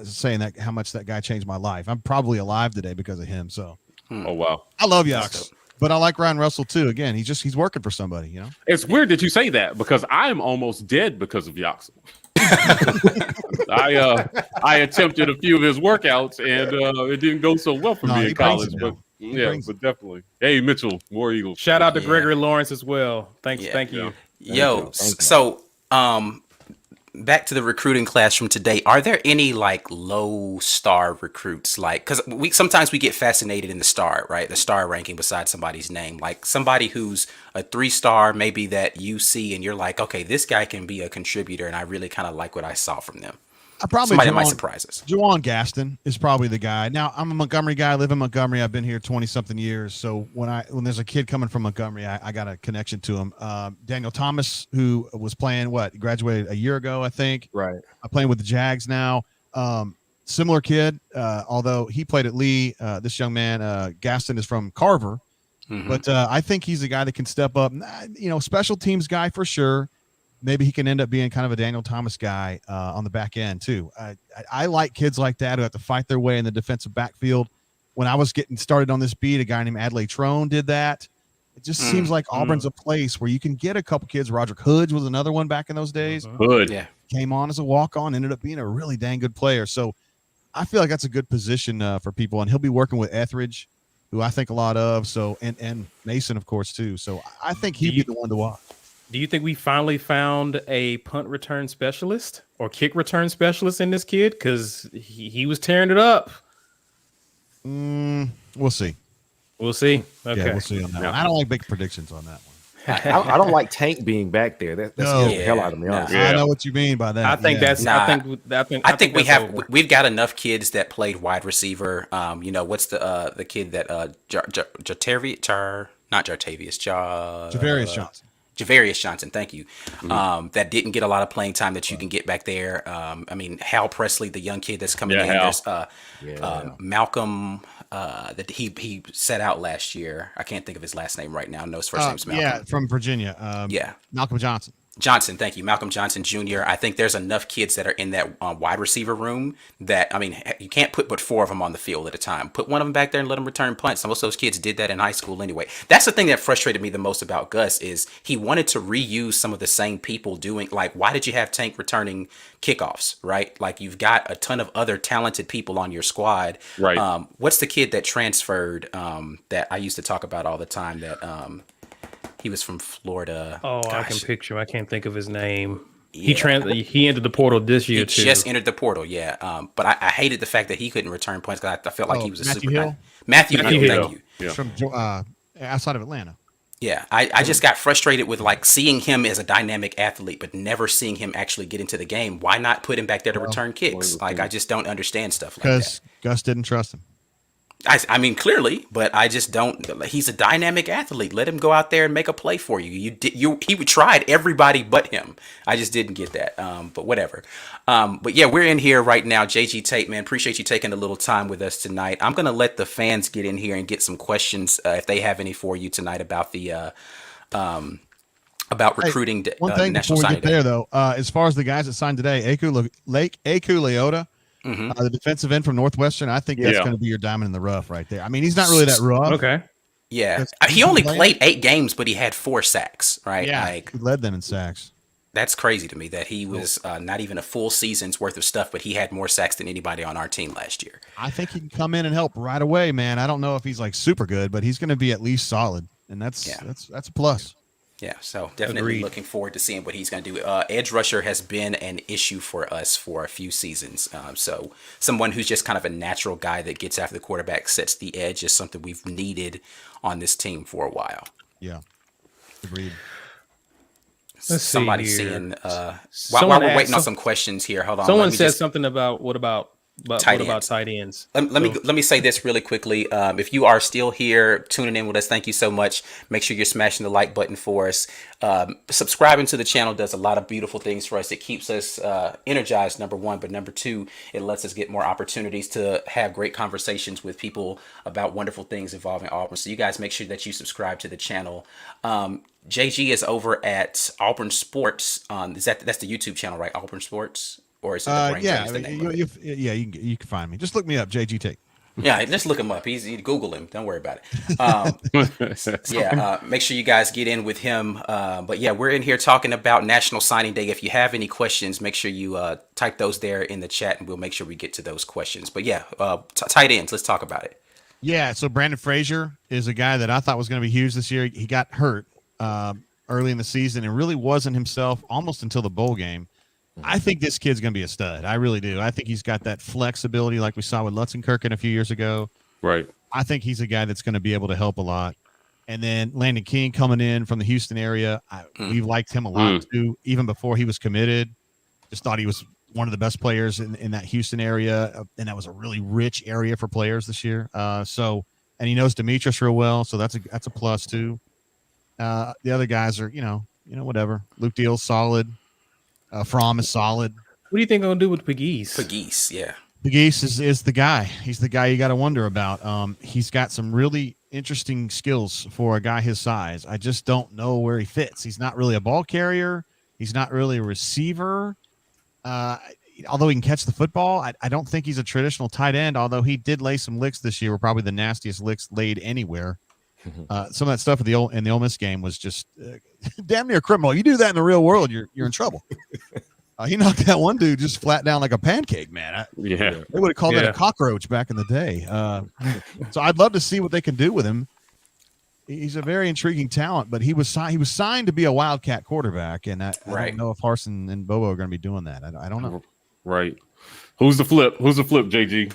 saying that how much that guy changed my life. I'm probably alive today because of him. So
Oh wow.
I love
That's
Yox,
dope.
but I like Ryan Russell too. Again, he's working for somebody, you know.
It's weird that you say that because I'm almost dead because of Yoxel. I attempted a few of his workouts and it didn't go so well for
No,
me
he
in
brings
college.
it
But
now. He
yeah,
brings
but definitely. Hey Mitchell, War Eagles.
Shout out to
Yeah.
Gregory Lawrence as well. Thank
Yeah.
you.
Yo,
Thank you.
so back to the recruiting class from today. Are there any like low star recruits? Like, because we sometimes we get fascinated in the star, right? The star ranking beside somebody's name. Like somebody who's a 3-star, maybe that you see and you're like, okay, this guy can be a contributor, and I really kind of like what I saw from them. Somebody that might surprise us.
Juwan Gaston is probably the guy. Now, I'm a Montgomery guy. I live in Montgomery. I've been here 20-something years. So when there's a kid coming from Montgomery, I got a connection to him. Daniel Thomas, who was playing, he graduated a year ago, I think.
Right.
I'm playing with the Jags now. Similar kid, although he played at Lee. This young man, Gaston, is from Carver.
Mhm.
But I think he's a guy that can step up. Special teams guy for sure. Maybe he can end up being kind of a Daniel Thomas guy on the back end too. I like kids like that who have to fight their way in the defensive backfield. When I was getting started on this beat, a guy named Adlai Trone did that. It just seems like Auburn's a place where you can get a couple kids. Roderick Hoods was another one back in those days.
Good.
Yeah.
Came on as a walk-on, ended up being a really dang good player. So I feel like that's a good position for people. And he'll be working with Etheridge, who I think a lot of. So and Mason, of course, too. So I think he'd be the one to watch.
Do you think we finally found a punt return specialist or kick return specialist in this kid? Because he was tearing it up.
We'll see.
We'll see. Okay.
Yeah, we'll see on that one. I don't like big predictions on that one.
I don't like Tank being back there. That scares the hell out of me.
No.
Honestly.
Yeah.
I know what you mean by that.
I think
yeah.
that's.
Nah.
I
I think
that's over.
we've got enough kids that played wide receiver. What's the kid that
Javarius Johnson.
Javarius Johnson, thank you. That didn't get a lot of playing time that you can get back there. Hal Presley, the young kid that's coming in.
Hal.
There's Malcolm that he set out last year. I can't think of his last name right now. I know his first name's Malcolm.
Yeah, from Virginia. Malcolm Johnson.
Johnson, thank you. Malcolm Johnson Jr. I think there's enough kids that are in that wide receiver room that, you can't put but 4 of them on the field at a time. Put one of them back there and let them return punts. Most of those kids did that in high school anyway. That's the thing that frustrated me the most about Gus is he wanted to reuse some of the same people doing, like, why did you have Tank returning kickoffs, right? Like, you've got a ton of other talented people on your squad.
Right.
What's the kid that transferred that I used to talk about all the time that he was from Florida?
Oh, I can
Gosh.
picture him. I can't think of his name.
Yeah.
He entered the portal this year
He
too.
just entered the portal, yeah. But I hated the fact that he couldn't return points because I felt like he was a
Matthew
super
Hill?
guy. Matthew
Matthew
Hill,
Hill.
thank you.
Yeah.
From outside of Atlanta.
Yeah, I just got frustrated with like seeing him as a dynamic athlete, but never seeing him actually get into the game. Why not put him back there to return kicks? Like, I just don't understand stuff like that.
Because Gus didn't trust him.
I mean, clearly, but I just don't. He's a dynamic athlete. Let him go out there and make a play for you. He tried everybody but him. I just didn't get that. But whatever. But yeah, we're in here right now. JG Tate, man, appreciate you taking a little time with us tonight. I'm gonna let the fans get in here and get some questions if they have any for you tonight about the about recruiting.
One thing
National
before we
Signing
get
Day.
there, though, as far as the guys that signed today, Aku Leota, the defensive end from Northwestern, I think that's
Yeah.
going to be your diamond in the rough right there. I mean, he's not really that rough.
Okay.
Yeah,
That's-
he only
playing.
played 8 games, but he had 4 sacks. Right?
Yeah,
Like,
he led them in sacks.
that's crazy to me that he was not even a full season's worth of stuff, but he had more sacks than anybody on our team last year.
I think he can come in and help right away, man. I don't know if he's like super good, but he's going to be at least solid, and that's a plus.
Yeah, so definitely
Agreed.
looking forward to seeing what he's going to do. Edge rusher has been an issue for us for a few seasons. So someone who's just kind of a natural guy that gets after the quarterback, sets the edge, is something we've needed on this team for a while.
Yeah, agreed.
Let's
Somebody
see here.
seeing while
Someone
we're waiting on
asked-
some questions here. Hold on.
Someone
let me
said
just-
something about what about But
Tight
what about
ends.
tight ends?
Let me say this really quickly. If you are still here tuning in with us, thank you so much. Make sure you're smashing the like button for us. Subscribing to the channel does a lot of beautiful things for us. It keeps us energized, number one, but number two, it lets us get more opportunities to have great conversations with people about wonderful things involving Auburn. So you guys make sure that you subscribe to the channel. JG is over at Auburn Sports. That's the YouTube channel, right? Auburn Sports. Or is it the Brain
yeah,
Drain's the name of it?
you can find me. Just look me up, JG Tate.
Yeah, just look him up. You Google him. Don't worry about it. Make sure you guys get in with him. But yeah, we're in here talking about National Signing Day. If you have any questions, make sure you type those there in the chat, and we'll make sure we get to those questions. But yeah, tight ends. Let's talk about it.
Yeah, so Brandon Frazier is a guy that I thought was going to be huge this year. He got hurt early in the season and really wasn't himself almost until the bowl game. I think this kid's going to be a stud. I really do. I think he's got that flexibility like we saw with Lutzenkirchen a few years ago.
Right.
I think he's a guy that's going to be able to help a lot. And then Landon King coming in from the Houston area. We've liked him a lot too, even before he was committed. Just thought he was one of the best players in that Houston area. And that was a really rich area for players this year. And he knows Demetrius real well. So that's a plus too. The other guys are, whatever. Luke Deal's solid. Fromm is solid.
What do you think I'm gonna do with Pegues?
Pegues, yeah.
Pegues is the guy. He's the guy you got to wonder about. He's got some really interesting skills for a guy his size. I just don't know where he fits. He's not really a ball carrier. He's not really a receiver. Although he can catch the football, I don't think he's a traditional tight end, although he did lay some licks this year, were probably the nastiest licks laid anywhere. Some of that stuff in the Ole Miss game was just damn near criminal. You do that in the real world, you're in trouble. He knocked that one dude just flat down like a pancake, man.
Yeah.
They would have called that a cockroach back in the day. So I'd love to see what they can do with him. He's a very intriguing talent, but he was signed to be a Wildcat quarterback, and I don't know if Harsin and Bobo are going to be doing that. I don't know.
Right. Who's the flip, JG?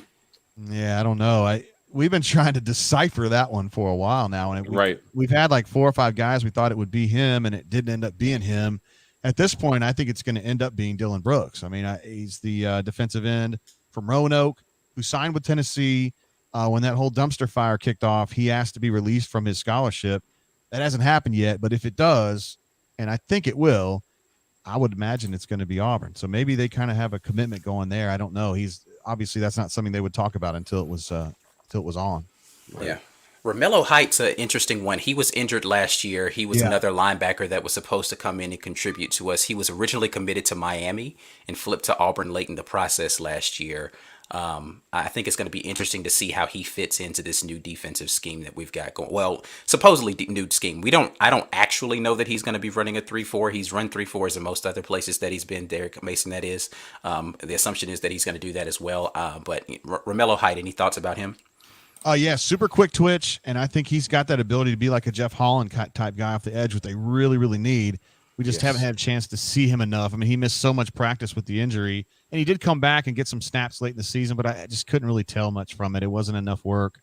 Yeah, I don't know. We've been trying to decipher that one for a while now, and we've had like 4 or 5 guys we thought it would be him, and it didn't end up being him. At this point, I think it's going to end up being Dylan Brooks. I mean, he's the defensive end from Roanoke who signed with Tennessee. When that whole dumpster fire kicked off, he asked to be released from his scholarship. That hasn't happened yet, but if it does, and I think it will, I would imagine it's going to be Auburn. So maybe they kind of have a commitment going there. I don't know. He's obviously that's not something they would talk about until it was on. Right.
Yeah. Romello Height's an interesting one. He was injured last year. He was another linebacker that was supposed to come in and contribute to us. He was originally committed to Miami and flipped to Auburn late in the process last year. I think it's going to be interesting to see how he fits into this new defensive scheme that we've got going. Well, supposedly new scheme. I don't actually know that he's going to be running a 3-4. He's run 3-4s in most other places that he's been. Derek Mason, that is. The assumption is that he's going to do that as well. But Romello Height, any thoughts about him?
Yeah, super quick twitch, and I think he's got that ability to be like a Jeff Holland type guy off the edge, which they really, really need. We just haven't had a chance to see him enough. I mean, he missed so much practice with the injury, and he did come back and get some snaps late in the season, but I just couldn't really tell much from it. It wasn't enough work.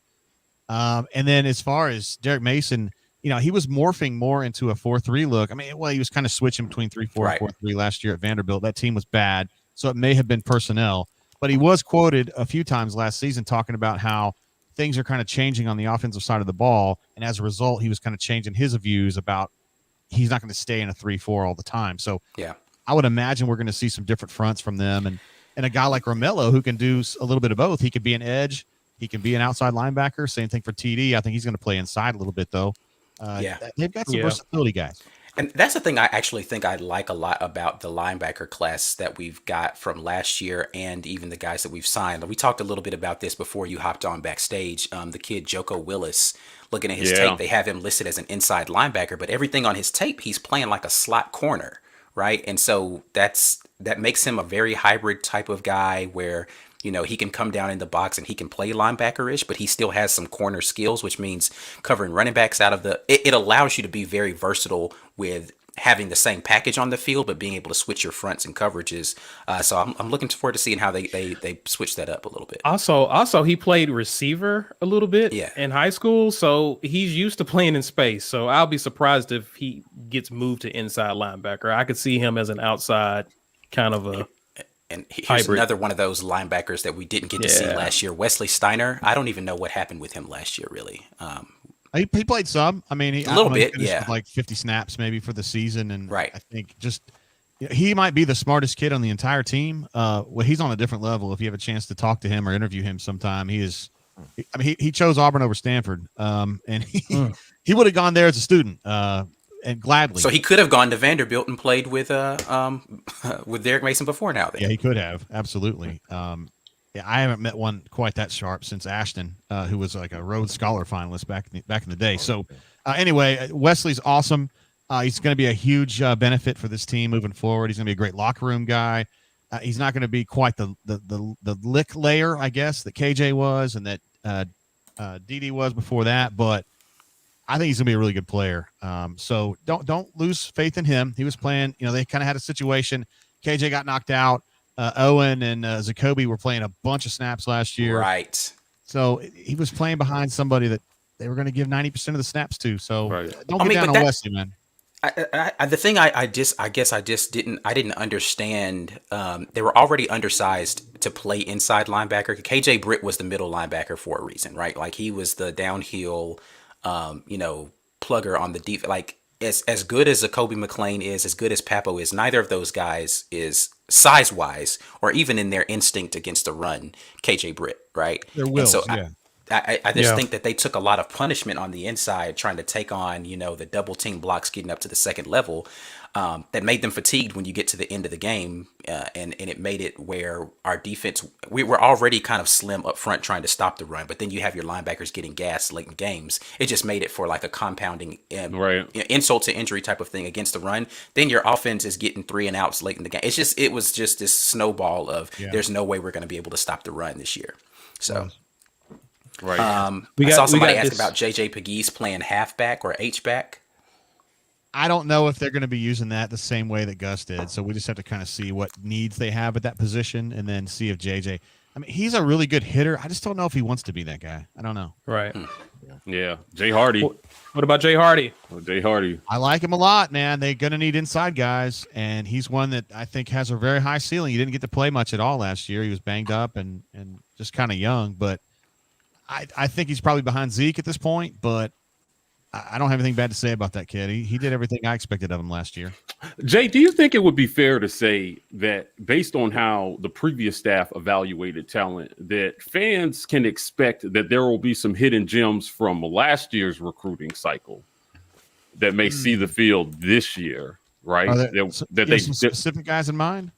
And then as far as Derek Mason, he was morphing more into a 4-3 look. I mean, he was kind of switching between 3-4 and 4-3 last year at Vanderbilt. That team was bad, so it may have been personnel. But he was quoted a few times last season talking about how things are kind of changing on the offensive side of the ball, and as a result, he was kind of changing his views about he's not going to stay in a 3-4 all the time. So I would imagine we're going to see some different fronts from them, and a guy like Romello who can do a little bit of both. He could be an edge, he can be an outside linebacker. Same thing for TD. I think he's going to play inside a little bit though. They've got some versatility guys.
And that's the thing I actually think I like a lot about the linebacker class that we've got from last year and even the guys that we've signed. We talked a little bit about this before you hopped on backstage. The kid, Joko Willis, looking at his tape, they have him listed as an inside linebacker, but everything on his tape, he's playing like a slot corner, right? And so that makes him a very hybrid type of guy where he can come down in the box and he can play linebacker-ish, but he still has some corner skills, which means covering running backs out of it allows you to be very versatile with having the same package on the field, but being able to switch your fronts and coverages. So I'm looking forward to seeing how they switch that up a little bit.
Also, he played receiver a little bit in high school, so he's used to playing in space. So I'll be surprised if he gets moved to inside linebacker. I could see him as an outside kind of a
And here's
Hybrid.
another one of those linebackers that we didn't get to see last year. Wesley Steiner. I don't even know what happened with him last year, really.
He played some. I mean,
A little bit,
finished
yeah.
with like 50 snaps maybe for the season, and
Right.
I think he might be the smartest kid on the entire team. Well, he's on a different level. If you have a chance to talk to him or interview him sometime, he is. I mean, he chose Auburn over Stanford, and he would have gone there as a student, and gladly.
So he could have gone to Vanderbilt and played with Derek Mason before now. Then.
Yeah, he could have absolutely. Yeah, I haven't met one quite that sharp since Ashton, who was like a Rhodes Scholar finalist back in the day. So, anyway, Wesley's awesome. He's going to be a huge benefit for this team moving forward. He's going to be a great locker room guy. He's not going to be quite the lick layer, I guess, that KJ was and that DD was before that, but I think he's going to be a really good player. So don't lose faith in him. He was playing. They kind of had a situation. KJ got knocked out. Owen and Zacoby were playing a bunch of snaps last year.
Right.
So he was playing behind somebody that they were going to give 90% of the snaps to. So don't get down on Wesley, man.
The thing I didn't understand. They were already undersized to play inside linebacker. KJ Britt was the middle linebacker for a reason, right? Like he was the downhill, plugger on the defense. Like as good as Zacoby McClain is, as good as Papo is, neither of those guys is size wise or even in their instinct against the run. KJ Britt, right?
Their wills,
I just think that they took a lot of punishment on the inside trying to take on, the double team blocks getting up to the second level that made them fatigued when you get to the end of the game. And it made it where our defense, we were already kind of slim up front trying to stop the run. But then you have your linebackers getting gassed late in games. It just made it for like a compounding insult to injury type of thing against the run. Then your offense is getting 3 and outs late in the game. It was just this snowball of there's no way we're going to be able to stop the run this year. So.
Right.
I saw somebody ask about JJ Pegues playing halfback or H-back.
I don't know if they're going to be using that the same way that Gus did. So we just have to kind of see what needs they have at that position and then see if JJ. I mean, he's a really good hitter. I just don't know if he wants to be that guy. I don't know.
Right.
Yeah. Jay Hardy.
What about Jay Hardy?
Jay Hardy.
I like him a lot, man. They're going to need inside guys, and he's one that I think has a very high ceiling. He didn't get to play much at all last year. He was banged up and just kind of young, but I think he's probably behind Zeke at this point, but I don't have anything bad to say about that kid. He did everything I expected of him last year.
Jay, do you think it would be fair to say that based on how the previous staff evaluated talent, that fans can expect that there will be some hidden gems from last year's recruiting cycle that may see the field this year, right?
Some specific guys in mind?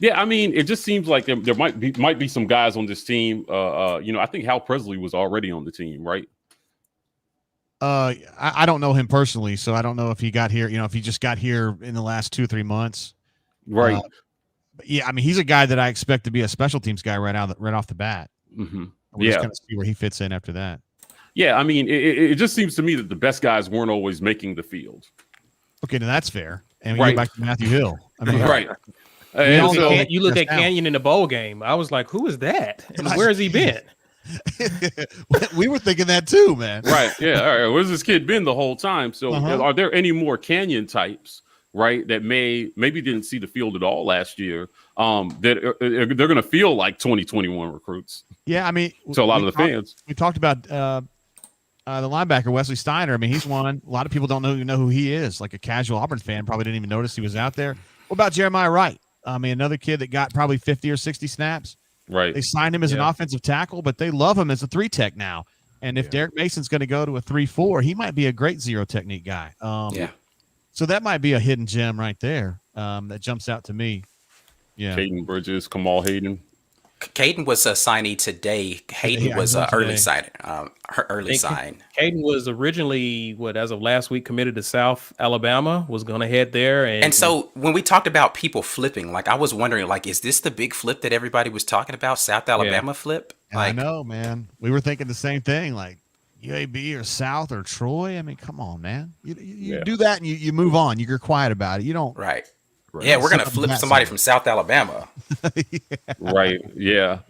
Yeah, I mean, it just seems like there might be some guys on this team. I think Hal Presley was already on the team, right?
I don't know him personally, so I don't know if he got here. If he just got here in the last 2 or 3 months,
right?
But yeah, I mean, he's a guy that I expect to be a special teams guy right off the bat.
Mm-hmm.
We'll just kind of see where he fits in after that.
Yeah, I mean, it just seems to me that the best guys weren't always making the field.
Okay, now that's fair. And we get back to Matthew Hill. I mean,
right.
You look at Canyon in the bowl game. I was like, who is that? And where has he been?
We were thinking that too, man.
Right. Yeah. All right. Where's this kid been the whole time? So are there any more Canyon types, right, that maybe didn't see the field at all last year, that they're going to feel like 2021 recruits?
Yeah. I mean,
so a lot of the fans.
We talked about the linebacker, Wesley Steiner. I mean, he's one. A lot of people don't know who he is. Like a casual Auburn fan probably didn't even notice he was out there. What about Jeremiah Wright? I mean, another kid that got probably 50 or 60 snaps.
Right.
They signed him as an offensive tackle, but they love him as a 3-tech now. And if Derek Mason's going to go to a 3-4, he might be a great zero technique guy. So that might be a hidden gem right there that jumps out to me. Yeah.
Caden Bridges, Kamal Hayden.
Caden was a signee today. Hayden was an early sign.
Caden was originally, as of last week, committed to South Alabama, was going to head there. And
so when we talked about people flipping, like I was wondering, like, is this the big flip that everybody was talking about? South Alabama flip? Like,
I know, man. We were thinking the same thing, like UAB or South or Troy. I mean, come on, man. You do that and you move on. You're quiet about it. You don't.
Right. Yeah, we're going to flip somebody from South Alabama.
Right, yeah.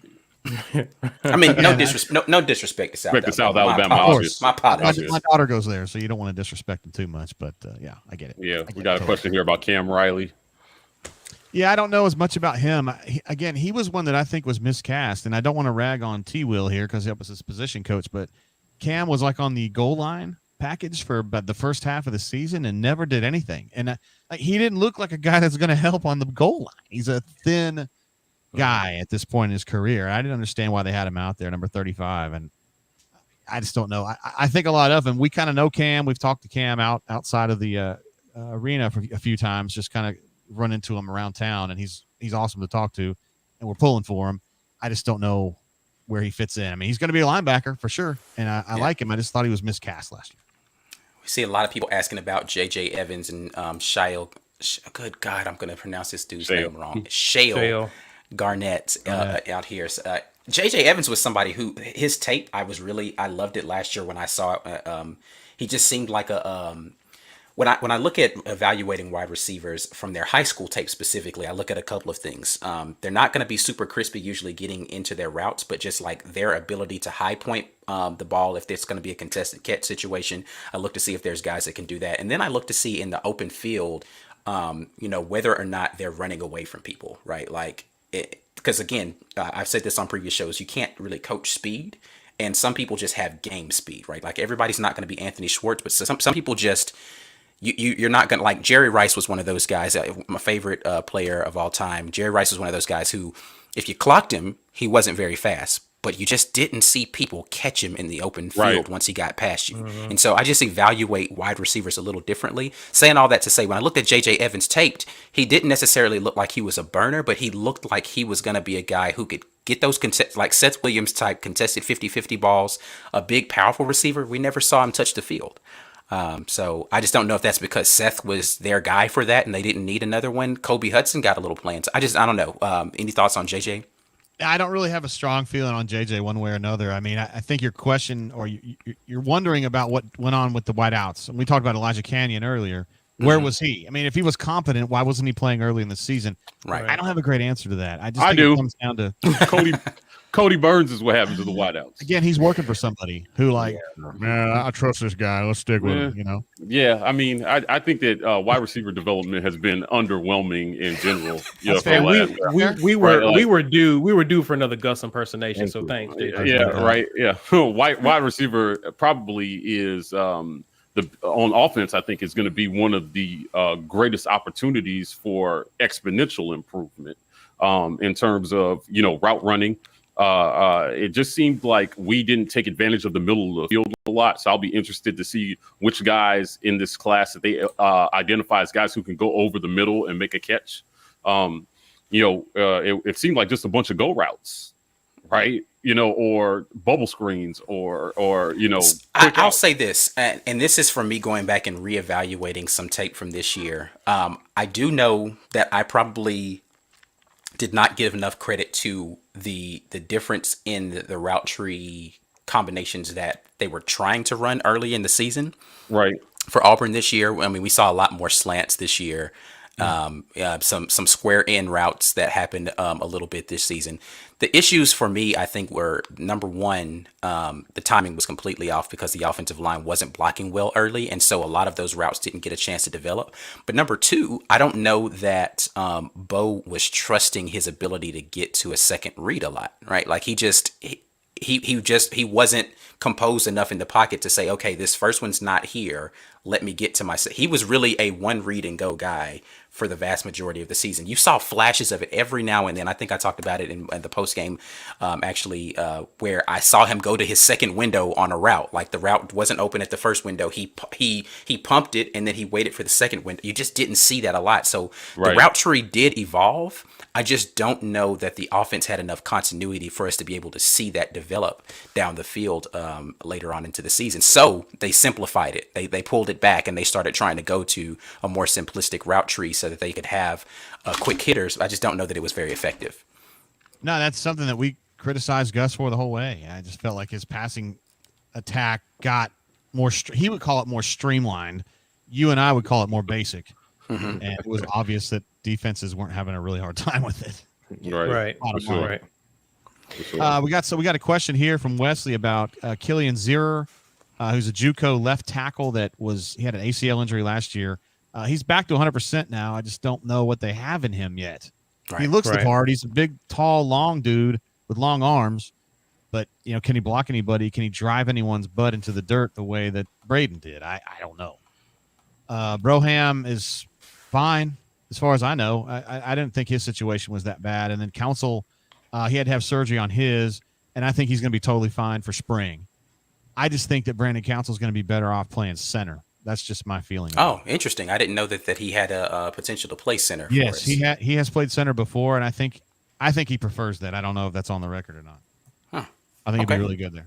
I mean, no disrespect to South
Alabama.
Of course.
My apologies.
My daughter goes there, so you don't want to disrespect them too much. But, yeah, I get it.
Yeah, we got a question here about Cam Riley.
Yeah, I don't know as much about him. Again, he was one that I think was miscast, and I don't want to rag on T. Will here because he was his position coach, but Cam was like on the goal line package for about the first half of the season and never did anything. And he didn't look like a guy that's going to help on the goal line. He's a thin guy at this point in his career. I didn't understand why they had him out there, number 35, and I just don't know. I think a lot of him. We kind of know Cam. We've talked to Cam outside of the arena for a few times, just kind of run into him around town, and he's awesome to talk to, and we're pulling for him. I just don't know where he fits in. I mean, he's going to be a linebacker for sure, and I like him. I just thought he was miscast last year.
We see a lot of people asking about J.J. Evans and Shale. Good God, I'm going to pronounce this dude's name wrong. Shale Garnett out here. J.J. Evans was somebody who his tape, I loved it last year when I saw it. He just seemed like when I look at evaluating wide receivers from their high school tape specifically, I look at a couple of things. They're not going to be super crispy usually getting into their routes, but just like their ability to high point the ball if it's going to be a contested catch situation. I look to see if there's guys that can do that. And then I look to see in the open field, whether or not they're running away from people, right? Like, because again, I've said this on previous shows, you can't really coach speed. And some people just have game speed, right? Like everybody's not going to be Anthony Schwartz, but some people just... You're not going to, like, Jerry Rice was one of those guys, my favorite player of all time. Jerry Rice was one of those guys who, if you clocked him, he wasn't very fast, but you just didn't see people catch him in the open field once he got past you. Mm-hmm. And so I just evaluate wide receivers a little differently. Saying all that to say, when I looked at J.J. Evans taped, he didn't necessarily look like he was a burner, but he looked like he was going to be a guy who could get those, like Seth Williams type contested 50-50 balls, a big, powerful receiver. We never saw him touch the field. So I just don't know if that's because Seth was their guy for that and they didn't need another one. Kobe Hudson got a little planned. I don't know. Any thoughts on JJ?
I don't really have a strong feeling on JJ one way or another. I mean, I think your question, or you're wondering about what went on with the wideouts. And we talked about Elijah Canyon earlier. Where was he? I mean, if he was competent, why wasn't he playing early in the season?
Right.
I don't have a great answer to that. I think it comes down to
Cody Burns is what happens to the wideouts.
Again, he's working for somebody who, like, man, I trust this guy. Let's stick with him, you know?
Yeah, I mean, I think that wide receiver development has been underwhelming in general.
We were due for another Gus impersonation. So thanks, JJ.
Yeah, right. Yeah, wide receiver probably is on offense. I think is going to be one of the greatest opportunities for exponential improvement in terms of route running. It just seemed like we didn't take advantage of the middle of the field a lot. So I'll be interested to see which guys in this class that they identify as guys who can go over the middle and make a catch. It seemed like just a bunch of go routes, right? Or bubble screens or
I'll say this, and this is from me going back and reevaluating some tape from this year. I do know that I probably did not give enough credit to the difference in the route tree combinations that they were trying to run early in the season.
Right.
For Auburn this year, I mean, we saw a lot more slants this year. Some square in routes that happened a little bit this season. The issues for me, I think, were number one, the timing was completely off because the offensive line wasn't blocking well early, and so a lot of those routes didn't get a chance to develop. But number two, I don't know that Bo was trusting his ability to get to a second read a lot, right? Like he wasn't composed enough in the pocket to say, okay, this first one's not here. Let me get to my. He was really a one read and go guy for the vast majority of the season. You saw flashes of it every now and then. I think I talked about it in the post game, where I saw him go to his second window on a route. Like the route wasn't open at the first window. He pumped it and then he waited for the second window. You just didn't see that a lot. So the route tree did evolve. I just don't know that the offense had enough continuity for us to be able to see that develop down the field later on into the season. So they simplified it. They pulled it back and they started trying to go to a more simplistic route tree so that they could have quick hitters. I just don't know that it was very effective.
No, that's something that we criticized Gus for the whole way. I just felt like his passing attack got more. He would call it more streamlined. You and I would call it more basic. Mm-hmm. And it was obvious that defenses weren't having a really hard time with it.
Right.
We got a question here from Wesley about Killian Zierer, who's a JUCO left tackle he had an ACL injury last year. He's back to 100% now. I just don't know what they have in him yet.
Right.
He looks the
Right.
part. He's a big, tall, long dude with long arms. But, can he block anybody? Can he drive anyone's butt into the dirt the way that Braden did? I don't know. Broham is fine as far as I know. I didn't think his situation was that bad. And then Council, he had to have surgery on his, and I think he's going to be totally fine for spring. I just think that Brandon Council is going to be better off playing center. That's just my feeling.
Oh, interesting. I didn't know that he had a potential to play center.
Yes,
for us.
he has played center before, and I think he prefers that. I don't know if that's on the record or not.
Huh.
I think he'd
Okay.
be really good there.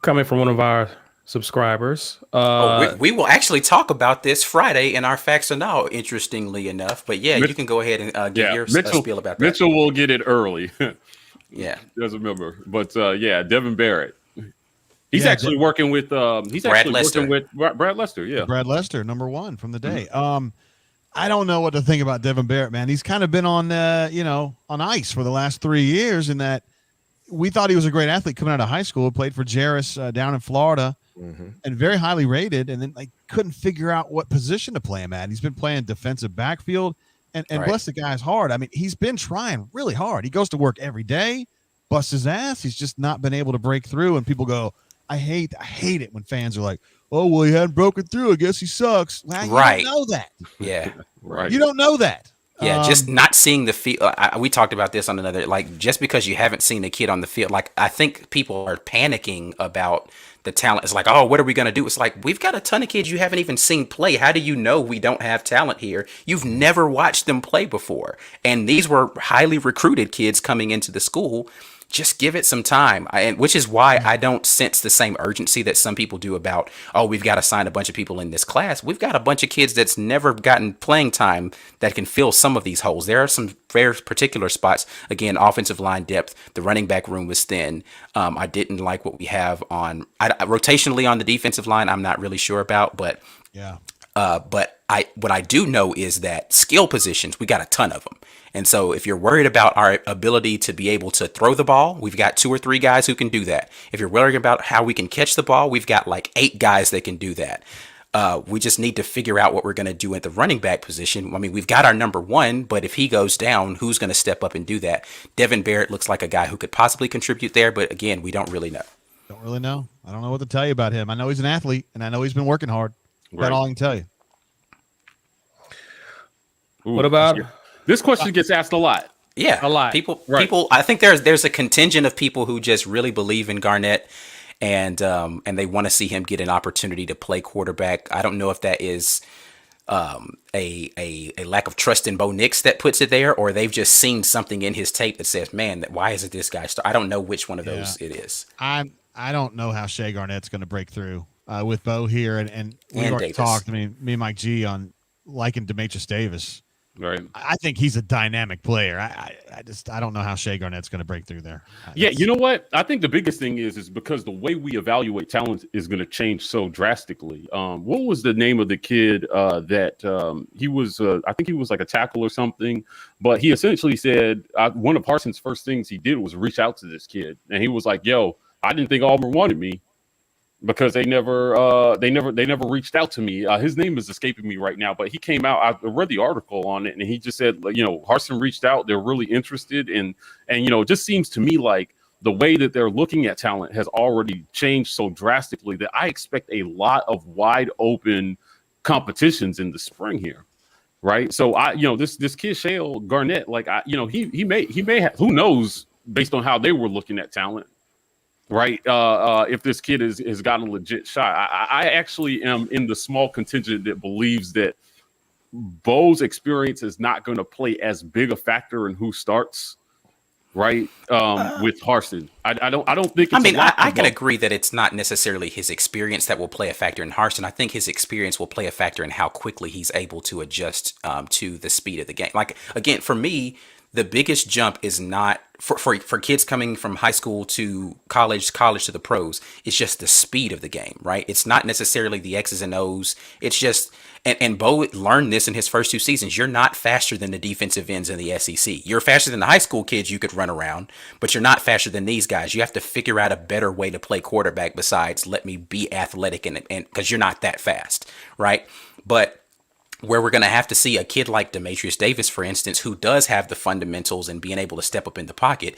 Coming from one of our subscribers.
We will actually talk about this Friday in our Facts or Now, interestingly enough. But yeah, you can go ahead and give your spiel about that.
Mitchell will get it early.
Yeah.
As a member. But Devin Barrett. He's actually working with Brad Lester. Brad Lester, yeah.
Brad Lester, number 1 from the day. I don't know what to think about Devin Barrett, man. He's kind of been on on ice for the last 3 years, in that we thought he was a great athlete coming out of high school, played for Jarris down in Florida, and very highly rated, and then couldn't figure out what position to play him at. He's been playing defensive backfield, and
Right.
bless the guy's heart. I mean, he's been trying really hard. He goes to work every day, busts his ass. He's just not been able to break through, and people go, I hate it when fans are like, oh, well, he hadn't broken through. I guess he sucks. Well,
Right.
You don't know that.
Yeah.
Right.
You don't know that.
Yeah, just not seeing the field. We talked about this on another, just because you haven't seen a kid on the field, I think people are panicking about the talent. It's like, oh, what are we going to do? It's like, we've got a ton of kids you haven't even seen play. How do you know we don't have talent here? You've never watched them play before. And these were highly recruited kids coming into the school. Just give it some time, which is why I don't sense the same urgency that some people do about, oh, we've got to sign a bunch of people in this class. We've got a bunch of kids that's never gotten playing time that can fill some of these holes. There are some very particular spots. Again, offensive line depth. The running back room was thin. I didn't like what we have on rotationally on the defensive line. I'm not really sure about, but
Yeah.
But what I do know is that skill positions, we got a ton of them. And so if you're worried about our ability to be able to throw the ball, we've got 2 or 3 guys who can do that. If you're worried about how we can catch the ball, we've got 8 guys that can do that. We just need to figure out what we're going to do at the running back position. I mean, we've got our number 1, but if he goes down, who's going to step up and do that? Devin Barrett looks like a guy who could possibly contribute there, but again, we don't really know.
Don't really know. I don't know what to tell you about him. I know he's an athlete, and I know he's been working hard. That's all I can tell you.
Ooh,
What about
this question gets asked a lot.
Yeah,
A lot.
People.
Right.
I think there's a contingent of people who just really believe in Garnett, and they want to see him get an opportunity to play quarterback. I don't know if that is a lack of trust in Bo Nix that puts it there, or they've just seen something in his tape that says, "Man, why isn't this guy?" I don't know which one of those it is.
I don't know how Shea Garnett's going to break through with Bo here, and we've
And
already
Davis.
talked. I mean, me and Mike G on liking Demetrius Davis.
Right.
I think he's a dynamic player. I don't know how Shea Garnett's going to break through there.
Yeah, you know what? I think the biggest thing is because the way we evaluate talent is going to change so drastically. What was the name of the kid that he was? I think he was like a tackle or something. But he essentially said one of Parsons' first things he did was reach out to this kid, and he was like, "Yo, I didn't think Auburn wanted me because they never reached out to me." His name is escaping me right now, but he came out. I read the article on it, and he just said, Harsin reached out. They're really interested, and it just seems to me like the way that they're looking at talent has already changed so drastically that I expect a lot of wide open competitions in the spring here. Right. So this kid Shale Garnett, he may have, who knows, based on how they were looking at talent. Right. If this kid has got a legit shot, I actually am in the small contingent that believes that Bo's experience is not going to play as big a factor in who starts. Right. With Harsin, I don't think.
I can agree that it's not necessarily his experience that will play a factor in Harsin. I think his experience will play a factor in how quickly he's able to adjust to the speed of the game. Like, again, for me, the biggest jump is not for kids coming from high school to college to the pros. It's just the speed of the game, right? It's not necessarily the X's and O's. It's just, and Bo learned this in his first 2 seasons. You're not faster than the defensive ends in the SEC. You're faster than the high school kids you could run around, but you're not faster than these guys. You have to figure out a better way to play quarterback besides let me be athletic and because you're not that fast, right? But where we're going to have to see a kid like Demetrius Davis, for instance, who does have the fundamentals and being able to step up in the pocket.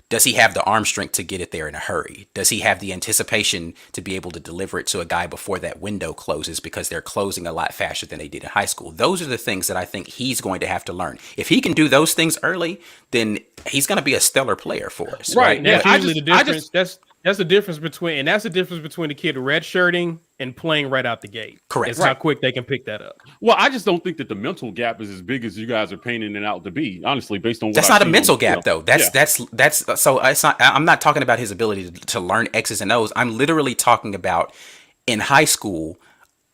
Does he have the arm strength to get it there in a hurry? Does he have the anticipation to be able to deliver it to a guy before that window closes, because they're closing a lot faster than they did in high school? Those are the things that I think he's going to have to learn. If he can do those things early, then he's going to be a stellar player for us.
Right.
That's
Yeah,
usually the difference. That's the difference between, and that's the difference between the kid redshirting and playing right out the gate.
Correct.
It's how quick they can pick that up.
Well, I just don't think that the mental gap is as big as you guys are painting it out to be. Honestly, based on what
That's
I've
not a
seen
mental
on,
gap, though. That's so it's not. I'm not talking about his ability to learn X's and O's. I'm literally talking about in high school,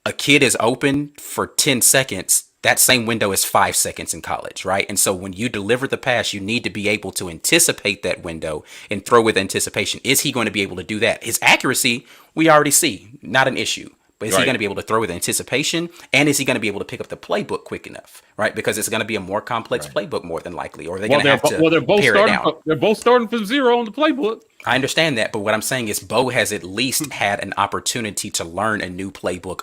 a kid is open for 10 seconds. That same window is 5 seconds in college, right? And so when you deliver the pass, you need to be able to anticipate that window and throw with anticipation. Is he going to be able to do that? His accuracy, we already see, not an issue. But is he going to be able to throw with anticipation? And is he going to be able to pick up the playbook quick enough, right? Because it's going to be a more complex playbook more than likely, or they're going to have to pare it down.
They're both starting from zero on the playbook.
I understand that, but what I'm saying is Bo has at least had an opportunity to learn a new playbook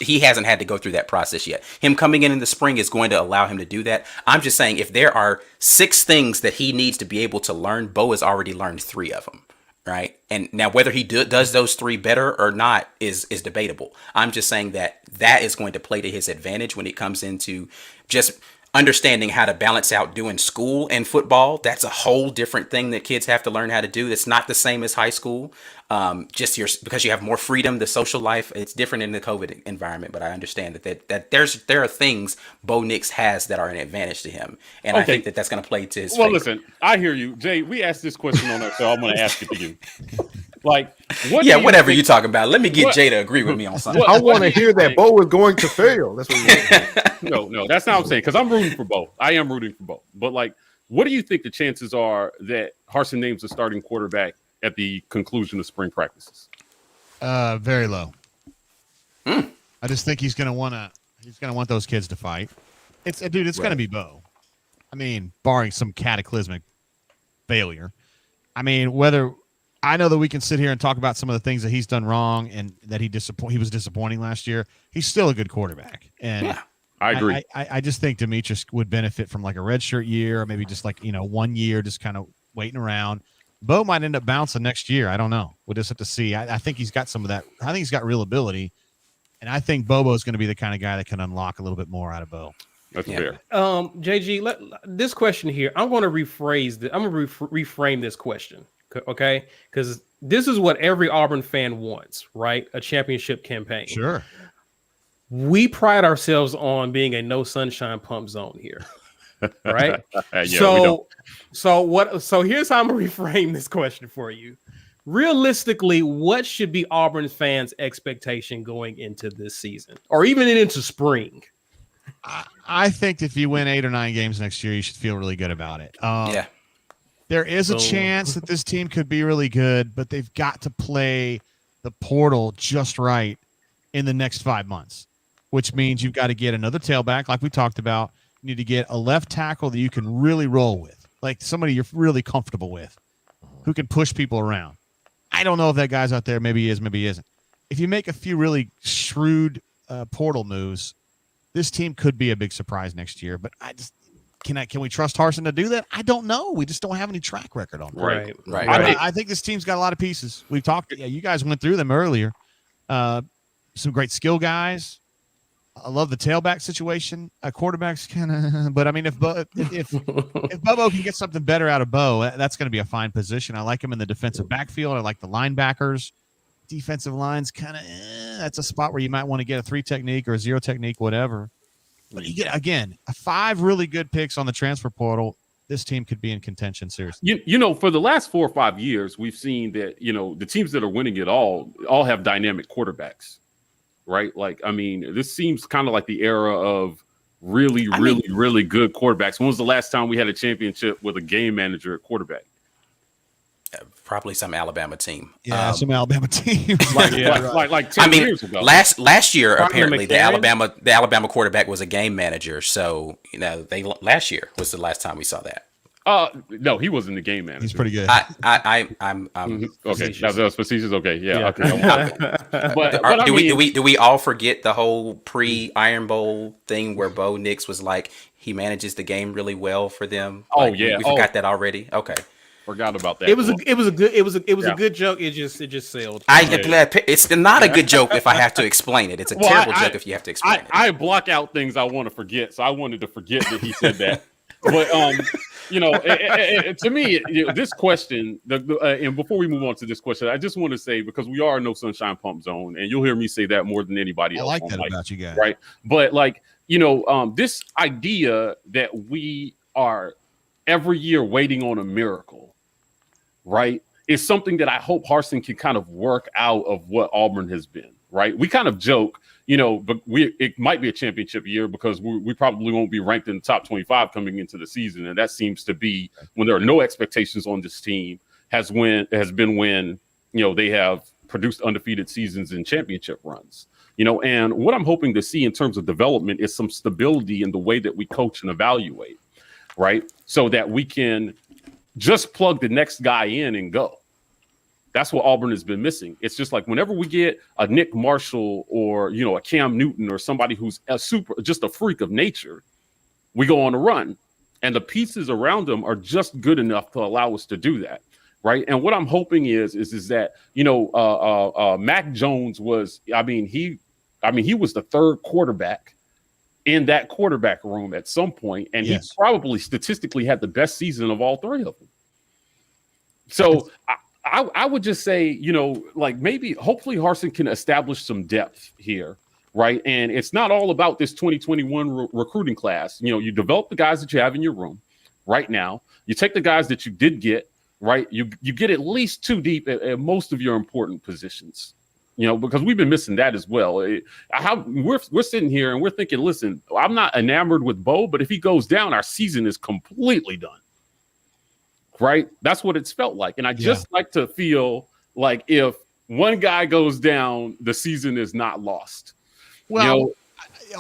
he hasn't had to go through that process yet. Him coming in the spring is going to allow him to do that. I'm just saying, if there are 6 things that he needs to be able to learn, Bo has already learned 3 of them, right? And now whether he does those 3 better or not is debatable. I'm just saying that is going to play to his advantage when it comes into just understanding how to balance out doing school and football. That's a whole different thing that kids have to learn how to do. It's not the same as high school. Because you have more freedom, the social life, it's different in the COVID environment. But I understand that there are things Bo Nix has that are an advantage to him, and I think that's going to play to his favor.
Listen, I hear you, Jay. We asked this question on our show. I'm going to ask it to you.
Whatever you're talking about. Let me get Jay to agree with me on something.
I want to hear that Bo is going to fail. That's what we want.
No, that's not what I'm saying. Because I'm rooting for Bo. I am rooting for Bo. But what do you think the chances are that Harsin names a starting quarterback at the conclusion of spring practices?
Very low. I just think he's gonna want those kids to fight. It's gonna be Bo. I mean, barring some cataclysmic failure. I mean, I know that we can sit here and talk about some of the things that he's done wrong and that he was disappointing last year. He's still a good quarterback. And
I agree.
I just think Demetrius would benefit from like a redshirt year, or maybe just 1 year, just kind of waiting around. Bo might end up bouncing next year. I don't know. We'll just have to see. I think he's got some of that. I think he's got real ability, and I think Bobo is going to be the kind of guy that can unlock a little bit more out of Bo.
That's fair.
JG, this question here, I'm going to rephrase this. I'm going to reframe this question, okay? Because this is what every Auburn fan wants, right? A championship campaign.
Sure.
We pride ourselves on being a no sunshine pump zone here. Right. So here's how I'm gonna reframe this question for you. Realistically, what should be Auburn fans' expectation going into this season, or even into spring?
I think if you win 8 or 9 games next year, you should feel really good about it. There is a chance that this team could be really good, but they've got to play the portal just right in the next 5 months, which means you've got to get another tailback, like we talked about. You need to get a left tackle that you can really roll with, like somebody you're really comfortable with, who can push people around. I don't know if that guy's out there. Maybe he is, maybe he isn't. If you make a few really shrewd portal moves, this team could be a big surprise next year. But can we trust Harsin to do that? I don't know. We just don't have any track record on that.
Right.
I think this team's got a lot of pieces. We've talked. Yeah, you guys went through them earlier. Some great skill guys. I love the tailback situation. Quarterbacks kind of, but I mean, if Bobo can get something better out of Bo, that's going to be a fine position. I like him in the defensive backfield. I like the linebackers. Defensive lines kind of, that's a spot where you might want to get a 3 technique or a 0 technique, whatever. But you get, again, 5 really good picks on the transfer portal. This team could be in contention seriously.
For the last 4 or 5 years, we've seen that, the teams that are winning it all have dynamic quarterbacks. Right? This seems kind of like the era of really good quarterbacks. When was the last time we had a championship with a game manager at quarterback?
Probably some Alabama team.
Yeah, some Alabama team.
like 10 years ago.
Last year, apparently, the
McCarron?
Alabama quarterback was a game manager. So, last year was the last time we saw that.
No, he wasn't the game manager.
He's pretty good.
I'm
okay. That was facetious. Okay, yeah.
Yeah.
Okay. But
do we all forget the whole pre-Iron Bowl thing where Bo Nix was like he manages the game really well for them?
Oh,
Like,
yeah.
we forgot that already. Okay,
forgot about that.
It was a
Yeah.
good joke. It just sailed.
It's not a good joke if I have to explain it. It's a terrible joke if you have to explain it.
I block out things I want to forget, so I wanted to forget that he said that. But to me, this question, and before we move on to this question, I just want to say, because we are no sunshine pump zone, and you'll hear me say that more than anybody else.
I like that about you guys,
right? But this idea that we are every year waiting on a miracle, right, is something that I hope Harsin can kind of work out of what Auburn has been. Right? We kind of joke, but it might be a championship year because we probably won't be ranked in the top 25 coming into the season, and that seems to be when there are no expectations on this team has been when they have produced undefeated seasons and championship runs. And what I'm hoping to see in terms of development is some stability in the way that we coach and evaluate, right? So that we can just plug the next guy in and go. That's what Auburn has been missing. It's just like whenever we get a Nick Marshall or, a Cam Newton or somebody who's just a freak of nature, we go on a run. And the pieces around them are just good enough to allow us to do that. Right. And what I'm hoping is that, Mac Jones was, he was the third quarterback in that quarterback room at some point, and he probably statistically had the best season of all three of them. So I would just say, maybe hopefully Harsin can establish some depth here, right? And it's not all about this 2021 recruiting class. You develop the guys that you have in your room right now. You take the guys that you did get, right? You get at least two deep at most of your important positions, because we've been missing that as well. We're sitting here and we're thinking, listen, I'm not enamored with Bo, but if he goes down, our season is completely done. Right? That's what it's felt like. And I just like to feel like if one guy goes down, the season is not lost.
Well,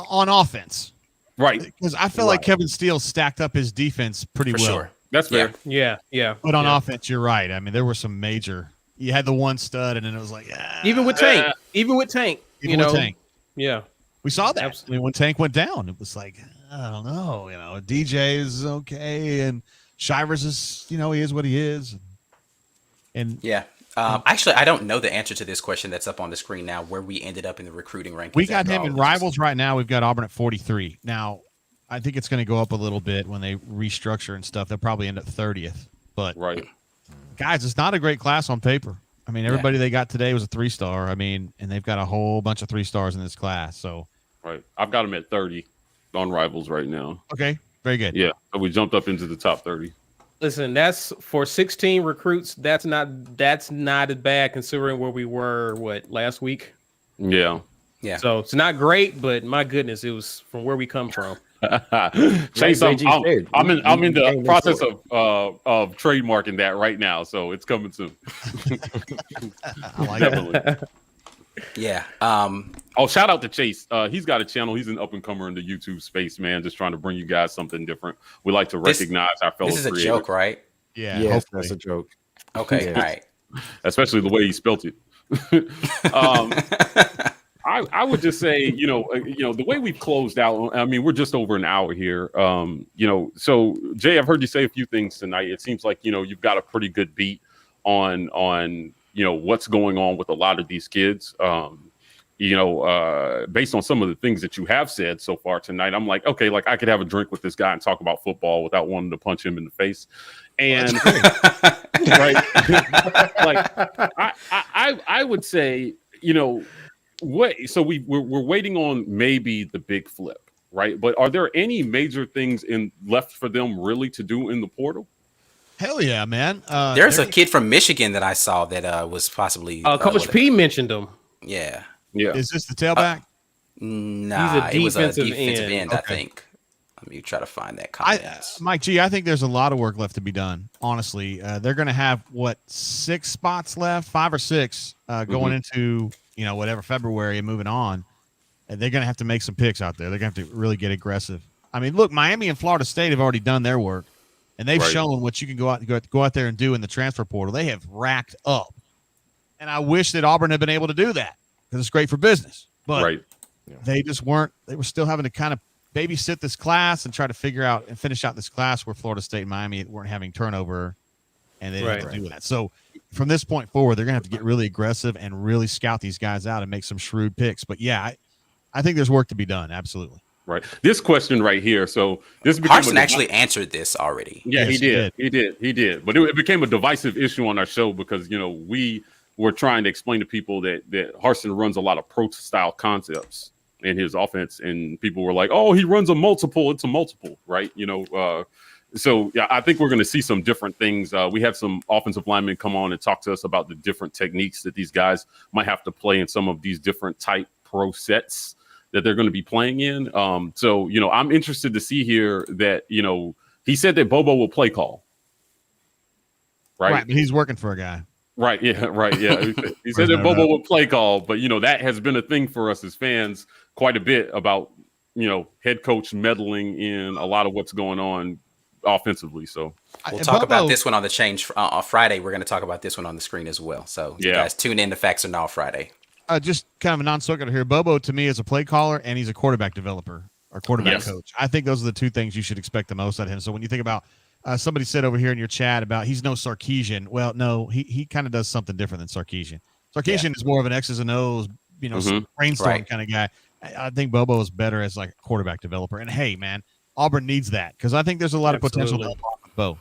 on offense.
Right.
Because I feel like Kevin Steele stacked up his defense pretty well.
Sure.
That's fair.
Yeah.
But on offense, you're right. I mean, there were some major. You had the one stud, and then it was like,
even with Tank.
Tank.
Yeah.
We saw that.
Absolutely.
I mean, when Tank went down, it was like, I don't know. DJ is okay, and Shivers is, he is what he is. And
actually, I don't know the answer to this question that's up on the screen now, where we ended up in the recruiting rankings.
We got him in Rivals right now. We've got Auburn at 43. Now, I think it's going to go up a little bit when they restructure and stuff. They'll probably end up 30th. But, guys, it's not a great class on paper. I mean, everybody they got today was a 3-star. I mean, and they've got a whole bunch of 3-stars in this class. So,
I've got them at 30 on Rivals right now.
Okay. Very good.
Yeah. So we jumped up into the top 30.
Listen, that's for 16 recruits. That's not as bad considering where we were, last week?
Yeah.
Yeah.
So it's not great, but my goodness, it was from where we come from.
Chase, I'm in the process of trademarking that right now, so it's coming soon.
I like that.
Yeah.
Shout out to Chase. He's got a channel. He's an up and comer in the YouTube space, man. Just trying to bring you guys something different. We like to recognize our fellow creators.
This is a joke, right?
Yeah.
Yes, that's a joke.
Okay. All right.
Especially the way he spelt it. I would just say, the way we've closed out, I mean, we're just over an hour here. So Jay, I've heard you say a few things tonight. It seems like, you've got a pretty good beat on what's going on with a lot of these kids. Based on some of the things that you have said so far tonight, I'm like, okay, like I could have a drink with this guy and talk about football without wanting to punch him in the face. And I would say, so we're waiting on maybe the big flip, right? But are there any major things left for them really to do in the portal?
Hell yeah, man.
There's a kid from Michigan that I saw that was possibly
Coach P mentioned him.
Yeah.
Is this the tailback?
Nah, it was a defensive end, I think. Let me try to find that comment.
Mike G, I think there's a lot of work left to be done. Honestly, they're going to have 6 spots left, 5 or 6 going into whatever February and moving on. And they're going to have to make some picks out there. They're going to have to really get aggressive. I mean, look, Miami and Florida State have already done their work. and they've shown what you can go out there and do in the transfer portal. They have racked up, and I wish that Auburn had been able to do that because it's great for business. But they just weren't. They were still having to kind of babysit this class and try to figure out and finish out this class where Florida State and Miami weren't having turnover, and they didn't have to do with that. So from this point forward, they're going to have to get really aggressive and really scout these guys out and make some shrewd picks. But yeah, I think there's work to be done. Absolutely.
Right. This question right here. So this
Harsin actually answered this already.
Yeah, yes, he did. But it became a divisive issue on our show because, we were trying to explain to people that Harsin runs a lot of pro style concepts in his offense. And people were like, oh, he runs a multiple. It's a multiple, right? So, yeah, I think we're going to see some different things. We had some offensive linemen come on and talk to us about the different techniques that these guys might have to play in some of these different type pro sets that they're going to be playing in. So, I'm interested to see here that, he said that Bobo will play call. Right.
But he's working for a guy.
Right. Yeah. Right. Yeah. He said that Bobo will play call, but, that has been a thing for us as fans quite a bit about, head coach meddling in a lot of what's going on offensively. So
we'll talk about this one on the change on Friday. We're going to talk about this one on the screen as well. So you guys tune in to Facts or Now Friday.
Just kind of a non-sequitur here. Bobo to me is a play caller and he's a quarterback developer or quarterback coach. I think those are the two things you should expect the most out of him. So when you think about somebody said over here in your chat about he's no Sarkisian. Well, no, he kind of does something different than Sarkisian. Sarkisian is more of an X's and O's, brainstorm kind of guy. I think Bobo is better as like a quarterback developer. And hey, man, Auburn needs that because I think there's a lot of potential to Bo.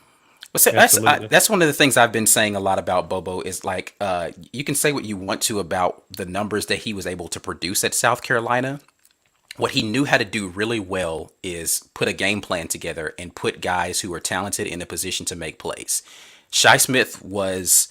Well, so that's one of the things I've been saying a lot about Bobo is like you can say what you want to about the numbers that he was able to produce at South Carolina. What he knew how to do really well is put a game plan together and put guys who are talented in a position to make plays. Shi Smith was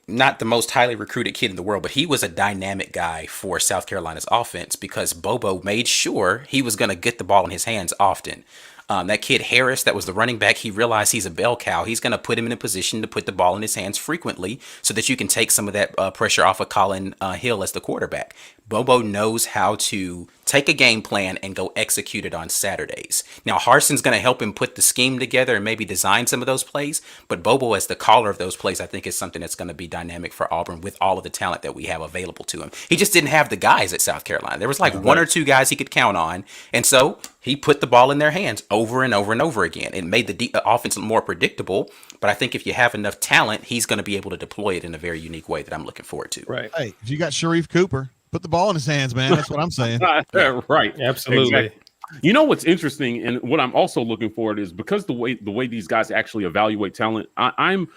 not the most highly recruited kid in the world, but he was a dynamic guy for South Carolina's offense because Bobo made sure he was going to get the ball in his hands often. That kid Harris, that was the running back, he realized he's a bell cow. He's going to put him in a position to put the ball in his hands frequently so that you can take some of that pressure off of Colin Hill as the quarterback. Bobo knows how to take a game plan and go execute it on Saturdays. Now, Harsin's going to help him put the scheme together and maybe design some of those plays, but Bobo as the caller of those plays, I think is something that's going to be dynamic for Auburn with all of the talent that we have available to him. He just didn't have the guys at South Carolina. There was like one or two guys he could count on, and so he put the ball in their hands over and over and over again. It made the offense more predictable, but I think if you have enough talent, he's going to be able to deploy it in a very unique way that I'm looking forward to.
Right.
Hey, if you got Sharif Cooper, put the ball in his hands, man. That's what I'm saying.
Right.
Absolutely.
Exactly. You know what's interesting, and what I'm also looking forward is because the way these guys actually evaluate talent, I'm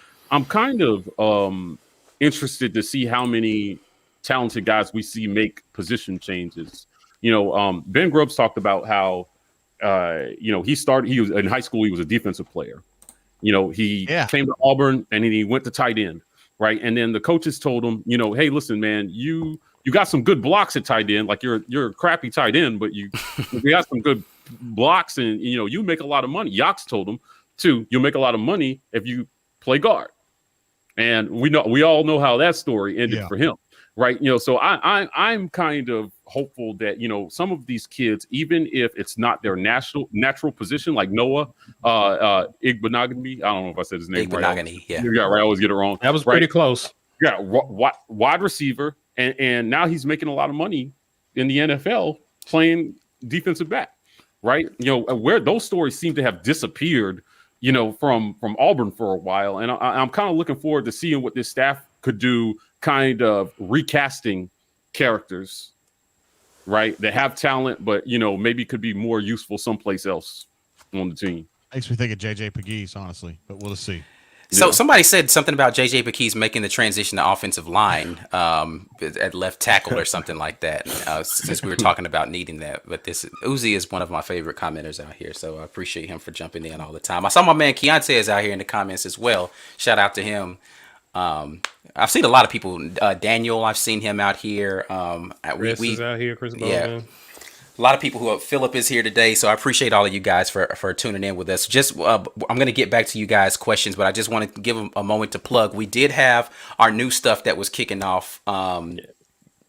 kind of interested to see how many talented guys we see make position changes. Ben Grubbs talked about how he was in high school, he was a defensive player. He came to Auburn and then he went to tight end, right? And then the coaches told him, hey, listen, man, you got some good blocks at tight end. Like you're a crappy tight end, but you got some good blocks and you make a lot of money. Yachts told him too, you'll make a lot of money if you play guard. And we all know how that story ended for him, right? So I'm kind of hopeful that some of these kids, even if it's not their natural position, like Noah Igbenogany, I don't know if I said his name right.
Yeah,
right. I always get it wrong.
That was pretty close.
Yeah, wide receiver, and now he's making a lot of money in the NFL playing defensive back, right? Where those stories seem to have disappeared, from Auburn for a while, and I'm kind of looking forward to seeing what this staff could do, kind of recasting characters, right, that have talent, but maybe could be more useful someplace else on the team.
Makes me think of JJ Pegues, honestly, but we'll see.
So somebody said something about JJ Pegues making the transition to offensive line at left tackle or something like that, since we were talking about needing that. But Uzi is one of my favorite commenters out here, so I appreciate him for jumping in all the time. I saw my man Keontae is out here in the comments as well. Shout out to him. I've seen a lot of people. Daniel, I've seen him out here.
Chris is out here. Chris Bowman.
A lot of people who Philip is here today, so I appreciate all of you guys for tuning in with us. Just I'm going to get back to you guys' questions, but I just want to give a moment to plug. We did have our new stuff that was kicking off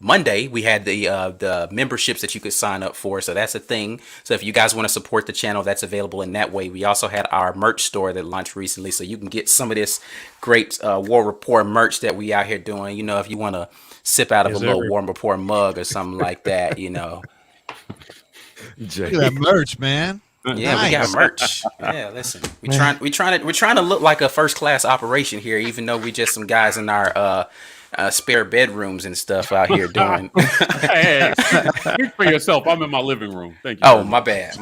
Monday we had the memberships that you could sign up for, so that's a thing. So if you guys want to support the channel, that's available in that way. We also had our merch store that launched recently, so you can get some of this great War Rapport merch that we out here doing. You know, if you want to sip out of a little War Rapport mug or something like that, you know.
Look at that merch, man.
Yeah, nice. We got merch. Yeah, listen, we're trying to look like a first class operation here, even though we just some guys in our spare bedrooms and stuff out here doing.
Hey, speak for yourself. I'm in my living room. Thank you.
Oh, my bad.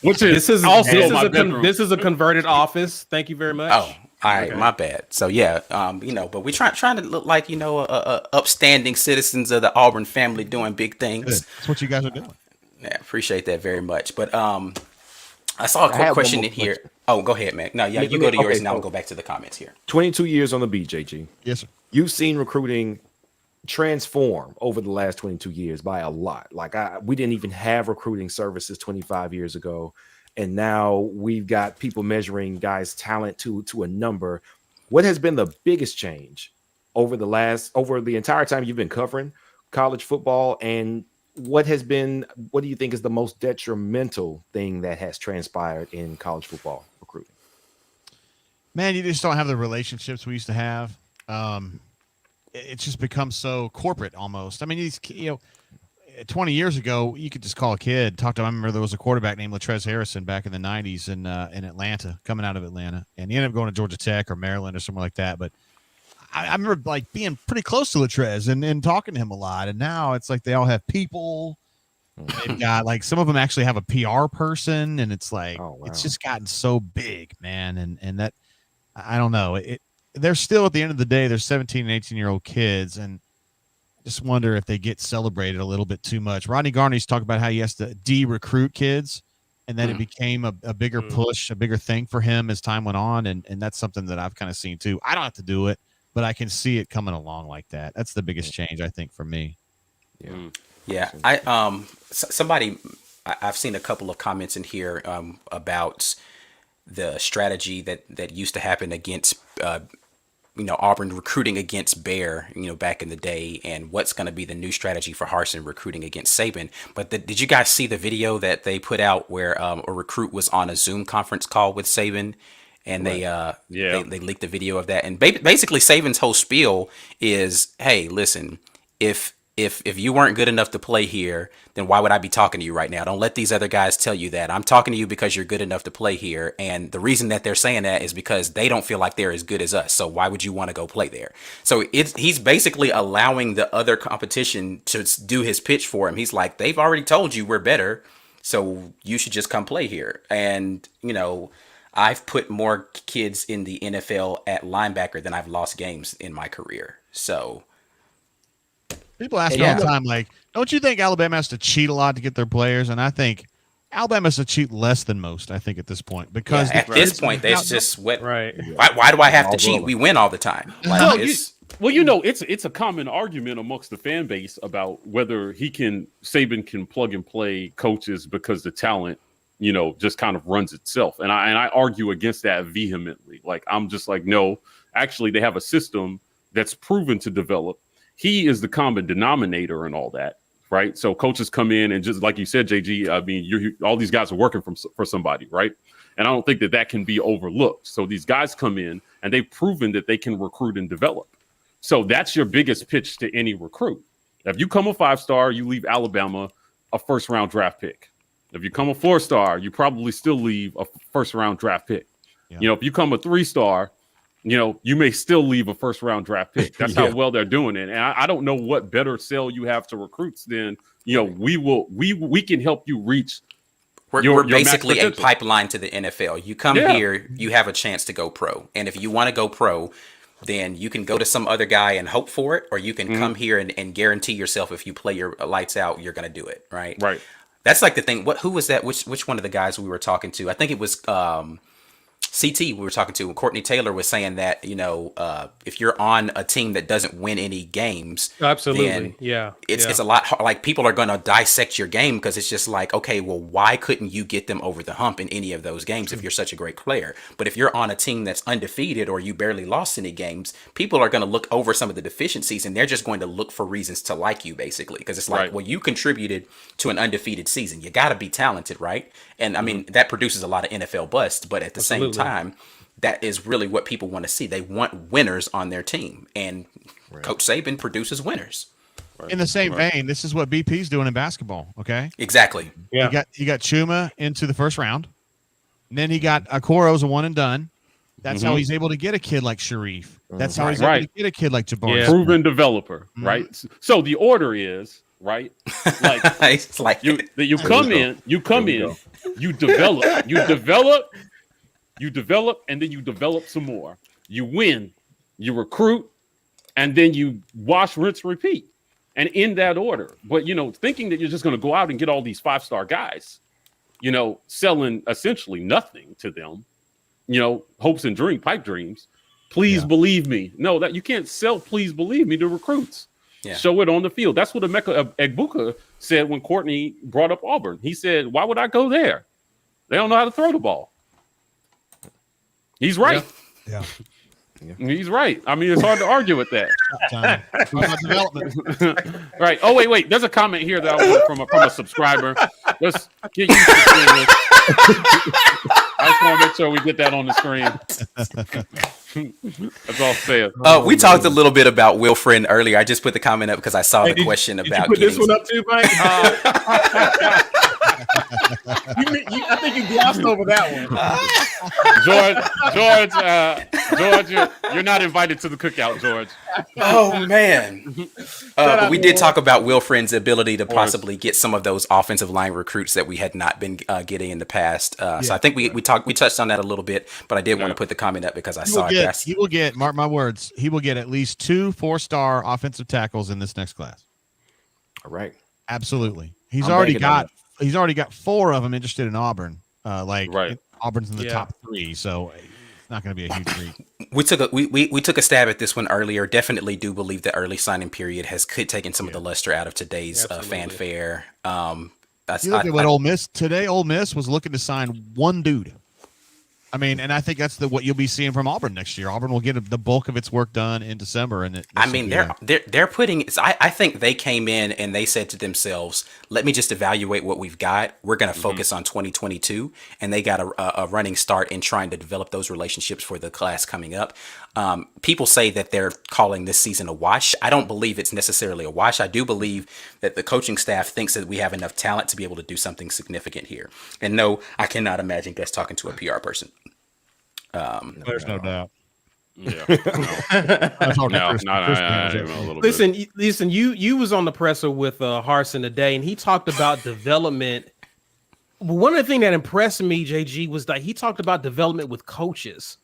Which is
this is a converted office. Thank you very much.
Oh, all right, okay. My bad. So yeah, you know, but we're trying to look like, you know, upstanding citizens of the Auburn family doing big things.
Good. That's what you guys are doing.
Yeah, appreciate that very much. But I saw a quick question in here. Oh, go ahead, man. No, yeah, you go to yours and I'll go back to the comments here.
22 years on the beat, JG.
Yes, sir.
You've seen recruiting transform over the last 22 years by a lot. Like we didn't even have recruiting services 25 years ago. And now we've got people measuring guys' talent to a number. What has been the biggest change over the entire time you've been covering college football, and what do you think is the most detrimental thing that has transpired in college football recruiting?
Man, you just don't have the relationships we used to have. It's just become so corporate almost. I mean, 20 years ago, you could just call a kid, talk to him. I remember there was a quarterback named Latrez Harrison back in the 90s in Atlanta, coming out of Atlanta, and he ended up going to Georgia Tech or Maryland or somewhere like that. But I remember like being pretty close to Latrez and talking to him a lot. And now it's like they all have people. They've got like some of them actually have a PR person, and it's like It's just gotten so big, man. And that I don't know. They're still at the end of the day, they're 17 and 18-year-old kids, and just wonder if they get celebrated a little bit too much. Rodney Garney's talked about how he has to de-recruit kids, and then it became a bigger push, a bigger thing for him as time went on, and that's something that I've kind of seen too. I don't have to do it, but I can see it coming along like that. That's the biggest change, I think, for me.
Yeah. I've seen a couple of comments in here about the strategy that used to happen against Auburn recruiting against Bear, back in the day, and what's going to be the new strategy for Harsin recruiting against Saban. But did you guys see the video that they put out where a recruit was on a Zoom conference call with Saban, and they leaked the video of that? And basically Saban's whole spiel is, hey, listen, if you weren't good enough to play here, then why would I be talking to you right now? Don't let these other guys tell you that. I'm talking to you because you're good enough to play here. And the reason that they're saying that is because they don't feel like they're as good as us. So why would you want to go play there? So he's basically allowing the other competition to do his pitch for him. He's like, they've already told you we're better, so you should just come play here. And, I've put more kids in the NFL at linebacker than I've lost games in my career. So
people ask me all the time, like, don't you think Alabama has to cheat a lot to get their players? And I think Alabama has to cheat less than most, I think, at this point. Because
at this point, that's just what.
Right.
Why do I have to cheat? We win all the time.
It's a common argument amongst the fan base about whether Saban can plug and play coaches because the talent, just kind of runs itself. And I argue against that vehemently. Like, I'm just like, no, actually, they have a system that's proven to develop. He is the common denominator and all that, right? So coaches come in and, just like you said, JG, I mean, all these guys are working for somebody, right? And I don't think that can be overlooked. So these guys come in and they've proven that they can recruit and develop. So that's your biggest pitch to any recruit. If you come a 5-star, you leave Alabama a first-round draft pick. If you come a 4-star, you probably still leave a first-round draft pick. Yeah. If you come a 3-star, you may still leave a first-round draft pick. That's how well they're doing it. And I don't know what better sell you have to recruits than, we can help you reach.
We're basically a pipeline to the NFL. You come here, you have a chance to go pro. And if you want to go pro, then you can go to some other guy and hope for it, or you can come here and guarantee yourself if you play your lights out, you're going to do it, right?
Right.
That's like the thing. Who was that? Which one of the guys we were talking to? I think it was CT we were talking to, Courtney Taylor was saying that, if you're on a team that doesn't win any games,
Absolutely.
then
Yeah.
it's a lot like people are going to dissect your game because it's just like, okay, well, why couldn't you get them over the hump in any of those games if you're such a great player? But if you're on a team that's undefeated or you barely lost any games, people are going to look over some of the deficiencies and they're just going to look for reasons to like you, basically, because it's like, well, you contributed to an undefeated season. You got to be talented, right? And I mean, that produces a lot of NFL bust, but at the same time, that is really what people want to see. They want winners on their team, and Coach Saban produces winners.
In the same vein, this is what BP's doing in basketball. Okay,
exactly.
Yeah,
he got Chuma into the first round, and then he got Okoro's a one and done. That's how he's able to get a kid like Sharif. That's how he's able to get a kid like Jabbar.
Yeah. Proven developer, right? So the order is right. Like
it's like
you come in, you develop, and then you develop some more. You win, you recruit, and then you wash, rinse, repeat. And in that order. But, thinking that you're just going to go out and get all these 5-star guys, selling essentially nothing to them, hopes and pipe dreams. Please believe me. No, that you can't sell please believe me to recruits. Yeah. Show it on the field. That's what Emeka Egbuka said when Courtney brought up Auburn. He said, why would I go there? They don't know how to throw the ball. He's right.
Yeah.
He's right. I mean, it's hard to argue with that. Right. Oh, wait. There's a comment here that I want from a subscriber. Let's get used to seeing this. I just want to make sure we get that on the screen. That's all fair.
We talked a little bit about Wilfred earlier. I just put the comment up because I saw the question about.
Did you put this one up too, Mike? I think you glossed over that
one. George, you're not invited to the cookout, George.
Oh man! But we did talk about Wilfred's ability to possibly get some of those offensive line recruits that we had not been getting in the past. So I think we touched on that a little bit, but I did want to put the comment up because I saw it.
He will get, mark my words, he will get at least 2 4-star offensive tackles in this next class.
All right,
absolutely. He's already got 4 of them interested in Auburn. Auburn's in the top 3, so it's not going to be a huge read.
We took a stab at this one earlier. Definitely do believe the early signing period could taken some of the luster out of today's fanfare.
You look at what Ole Miss today. Ole Miss was looking to sign one dude. I mean, and I think that's what you'll be seeing from Auburn next year. Auburn will get the bulk of its work done in December, and
they're putting. I think they came in and they said to themselves, "Let me just evaluate what we've got. We're going to focus on 2022," and they got a running start in trying to develop those relationships for the class coming up. People say that they're calling this season a wash. I don't believe it's necessarily a wash. I do believe that the coaching staff thinks that we have enough talent to be able to do something significant here. And no, I cannot imagine Gus talking to a PR person.
There's no doubt.
Yeah.
Listen. You was on the presser with Harsin today, and he talked about development. One of the things that impressed me, JG, was that he talked about development with coaches.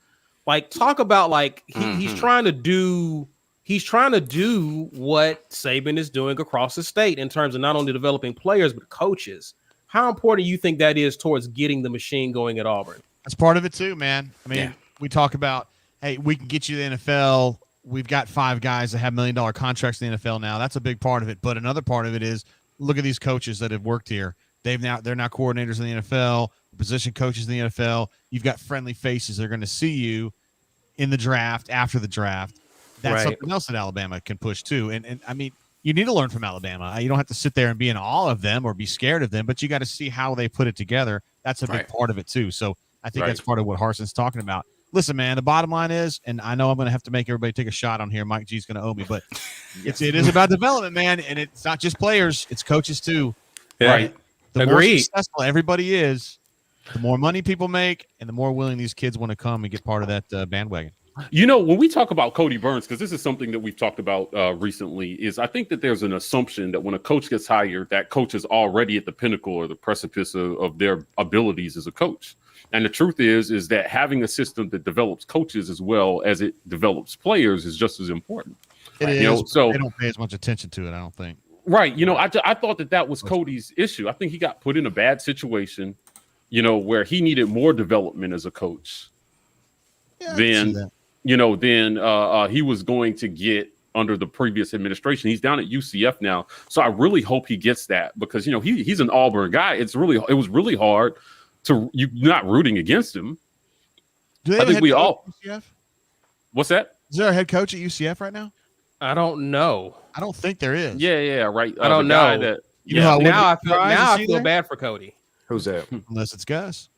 Like, talk about he's trying to do what Saban is doing across the state in terms of not only developing players but coaches. How important do you think that is towards getting the machine going at Auburn?
That's part of it too, man. I mean, we talk about, hey, we can get you to the NFL. We've got 5 guys that have $1 million contracts in the NFL now. That's a big part of it. But another part of it is, look at these coaches that have worked here. They're now coordinators in the NFL, position coaches in the NFL. You've got friendly faces. They're going to see you in the draft, after the draft. That's something else that Alabama can push too. And I mean, you need to learn from Alabama. You don't have to sit there and be in awe of them or be scared of them, but you got to see how they put it together. That's a big part of it too. So I think that's part of what Harsin's talking about. Listen, man, the bottom line is, and I know I'm going to have to make everybody take a shot on here. Mike G's going to owe me, but it is about development, man. And it's not just players, it's coaches too.
Yeah. Right.
The more successful everybody is, the more money people make and the more willing these kids want to come and get part of that bandwagon.
When we talk about Cody Burns, because this is something that we've talked about recently, is I think that there's an assumption that when a coach gets hired, that coach is already at the pinnacle or the precipice of their abilities as a coach. And the truth is that having a system that develops coaches as well as it develops players is just as important.
It is. So they don't pay as much attention to it, I don't think.
Right. I thought that was Cody's issue. I think he got put in a bad situation, where he needed more development as a coach.
Yeah, I can see
than
that.
than he was going to get under the previous administration. He's down at UCF now, so I really hope he gets that because he's an Auburn guy. It was really hard to you not rooting against him.
Do they
I
have a
think
head
we
coach
all.
at UCF?
What's that?
Is there a head coach at UCF right now?
I don't know.
I don't think there is.
Yeah, right.
I don't
the guy
know.
That,
You know how
Now
Surprise,
I
is he
feel
there?
bad for Cody.
Who's that?
Unless it's Gus.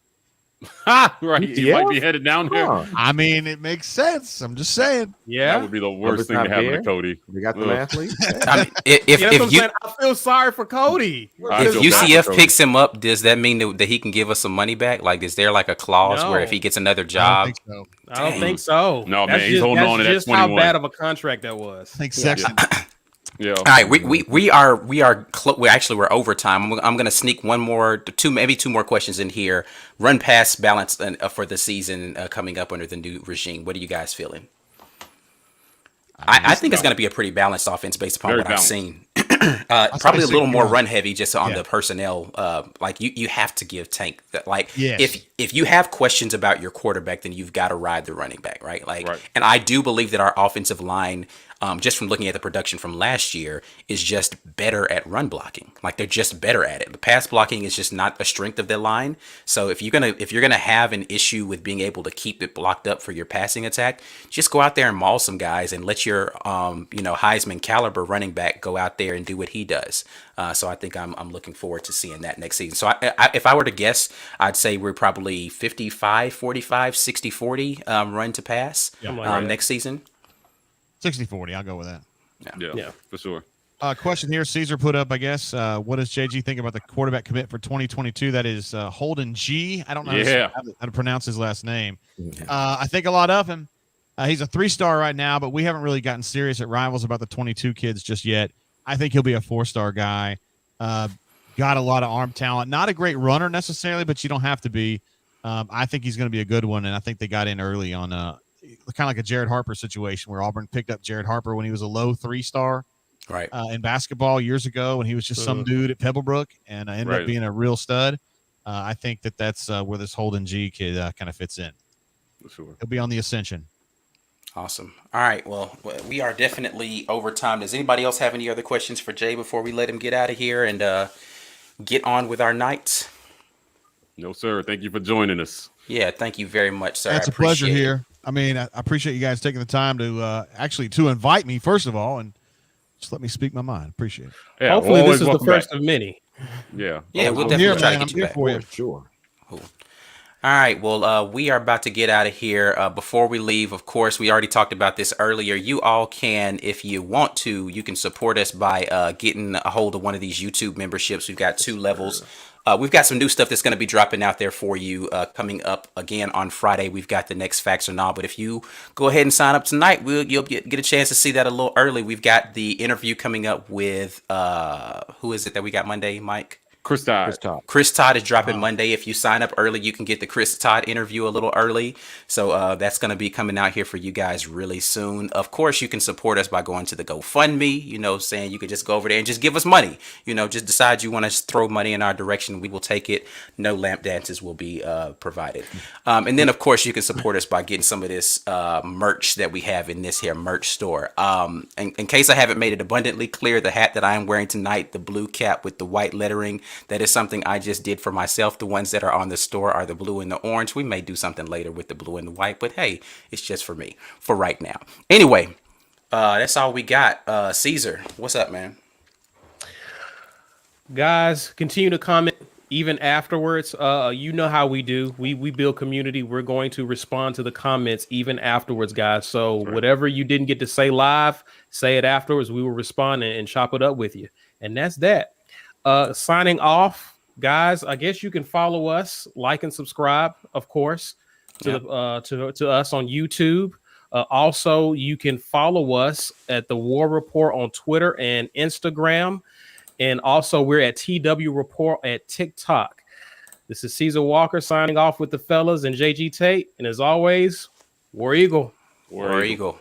right. He might be
UCF?
headed down there.
Huh.
I mean, it makes sense. I'm just saying.
Yeah.
That would be the worst
it's
thing
not
to happen
fair.
to Cody.
They got the
Ugh.
athlete.
I mean,
That's what I'm
if you
saying. I feel sorry for Cody.
I
if
feel bad for
UCF
Cody.
picks him up, does that mean that he can give us some money back? Like, is there like a clause where
No.
if he gets another
I don't
job?
think so.
I don't think so.
No,
That's
man, he's holding on to that
just how
21.
bad of a contract that was.
I think Sexton.
Yeah.
All right, we're overtime. I'm going to sneak maybe two more questions in here. Run pass balance for the season coming up under the new regime. What are you guys feeling? I think it's going to be a pretty balanced offense based upon
Very
what
balanced.
I've seen. Probably a little more
yeah.
run heavy just on
Yeah.
the personnel. Like you have to give Tank that. Like
Yes.
if you have questions about your quarterback, then you've got to ride the running back, right? Like,
Right.
and I do believe that our offensive line, just from looking at the production from last year, is just better at run blocking. Like they're just better at it. The pass blocking is just not a strength of their line. So if you're gonna have an issue with being able to keep it blocked up for your passing attack, just go out there and maul some guys and let your Heisman caliber running back go out there and do what he does. So I think I'm looking forward to seeing that next season. So if I were to guess, I'd say we're probably 55-45, 60-40 run to pass next season.
60-40. I'll go with that.
Yeah, for sure.
Question here. Caesar put up, I guess. What does JG think about the quarterback commit for 2022? That is Holden G. I don't know how to pronounce his last name. I think a lot of him. He's a 3-star right now, but we haven't really gotten serious at Rivals about the 22 kids just yet. I think he'll be a 4-star guy. Got a lot of arm talent. Not a great runner necessarily, but you don't have to be. I think he's going to be a good one, and I think they got in early on kind of like a Jared Harper situation where Auburn picked up Jared Harper when he was a low 3-star.
Right.
In basketball years ago when he was just some dude at Pebblebrook and ended up being a real stud. I think that's where this Holden G kid kind of fits in.
For sure.
He'll be on the ascension.
Awesome. All right. Well, we are definitely over time. Does anybody else have any other questions for Jay before we let him get out of here and get on with our night?
No, sir. Thank you for joining us.
Yeah. Thank you very much, sir.
That's a pleasure here. I mean, I appreciate you guys taking the time to to invite me, first of all, and just let me speak my mind. Appreciate it.
Yeah,
Hopefully,
we'll
this is the
welcome
first
back.
of many.
Yeah.
Yeah, we'll
I'm
definitely
here,
try
man.
to
I'm
get you
here
back.
for you.
Sure.
Cool. All right. Well, we are about to get out of here. Before we leave, of course, we already talked about this earlier. You all can, if you want to, you can support us by getting a hold of one of these YouTube memberships. We've got 2 levels. We've got some new stuff that's going to be dropping out there for you coming up again on Friday. We've got the next Facts or Not. But if you go ahead and sign up tonight, you'll get a chance to see that a little early. We've got the interview coming up with who is it that we got Monday, Mike?
Chris Todd.
Chris Todd is dropping Monday. If you sign up early, you can get the Chris Todd interview a little early. So that's going to be coming out here for you guys really soon. Of course, you can support us by going to the GoFundMe, saying you could just go over there and just give us money. Just decide you want to throw money in our direction. We will take it. No lamp dances will be provided. And then, of course, you can support us by getting some of this merch that we have in this here merch store. In case I haven't made it abundantly clear, the hat that I am wearing tonight, the blue cap with the white lettering, that is something I just did for myself. The ones that are on the store are the blue and the orange. We may do something later with the blue and the white, but hey, it's just for me for right now. Anyway, that's all we got. Caesar, what's up, man?
Guys, continue to comment even afterwards. You know how we do. We build community. We're going to respond to the comments even afterwards, guys. So whatever you didn't get to say live, say it afterwards. We will respond and chop it up with you. And that's that. Signing off, guys. I guess you can follow us, like and subscribe, of course, to us on YouTube. Also, you can follow us at the War Report on Twitter and Instagram. And also, we're at TW Report at TikTok. This is Caesar Walker signing off with the fellas and JG Tate. And as always, War Eagle.
War Eagle.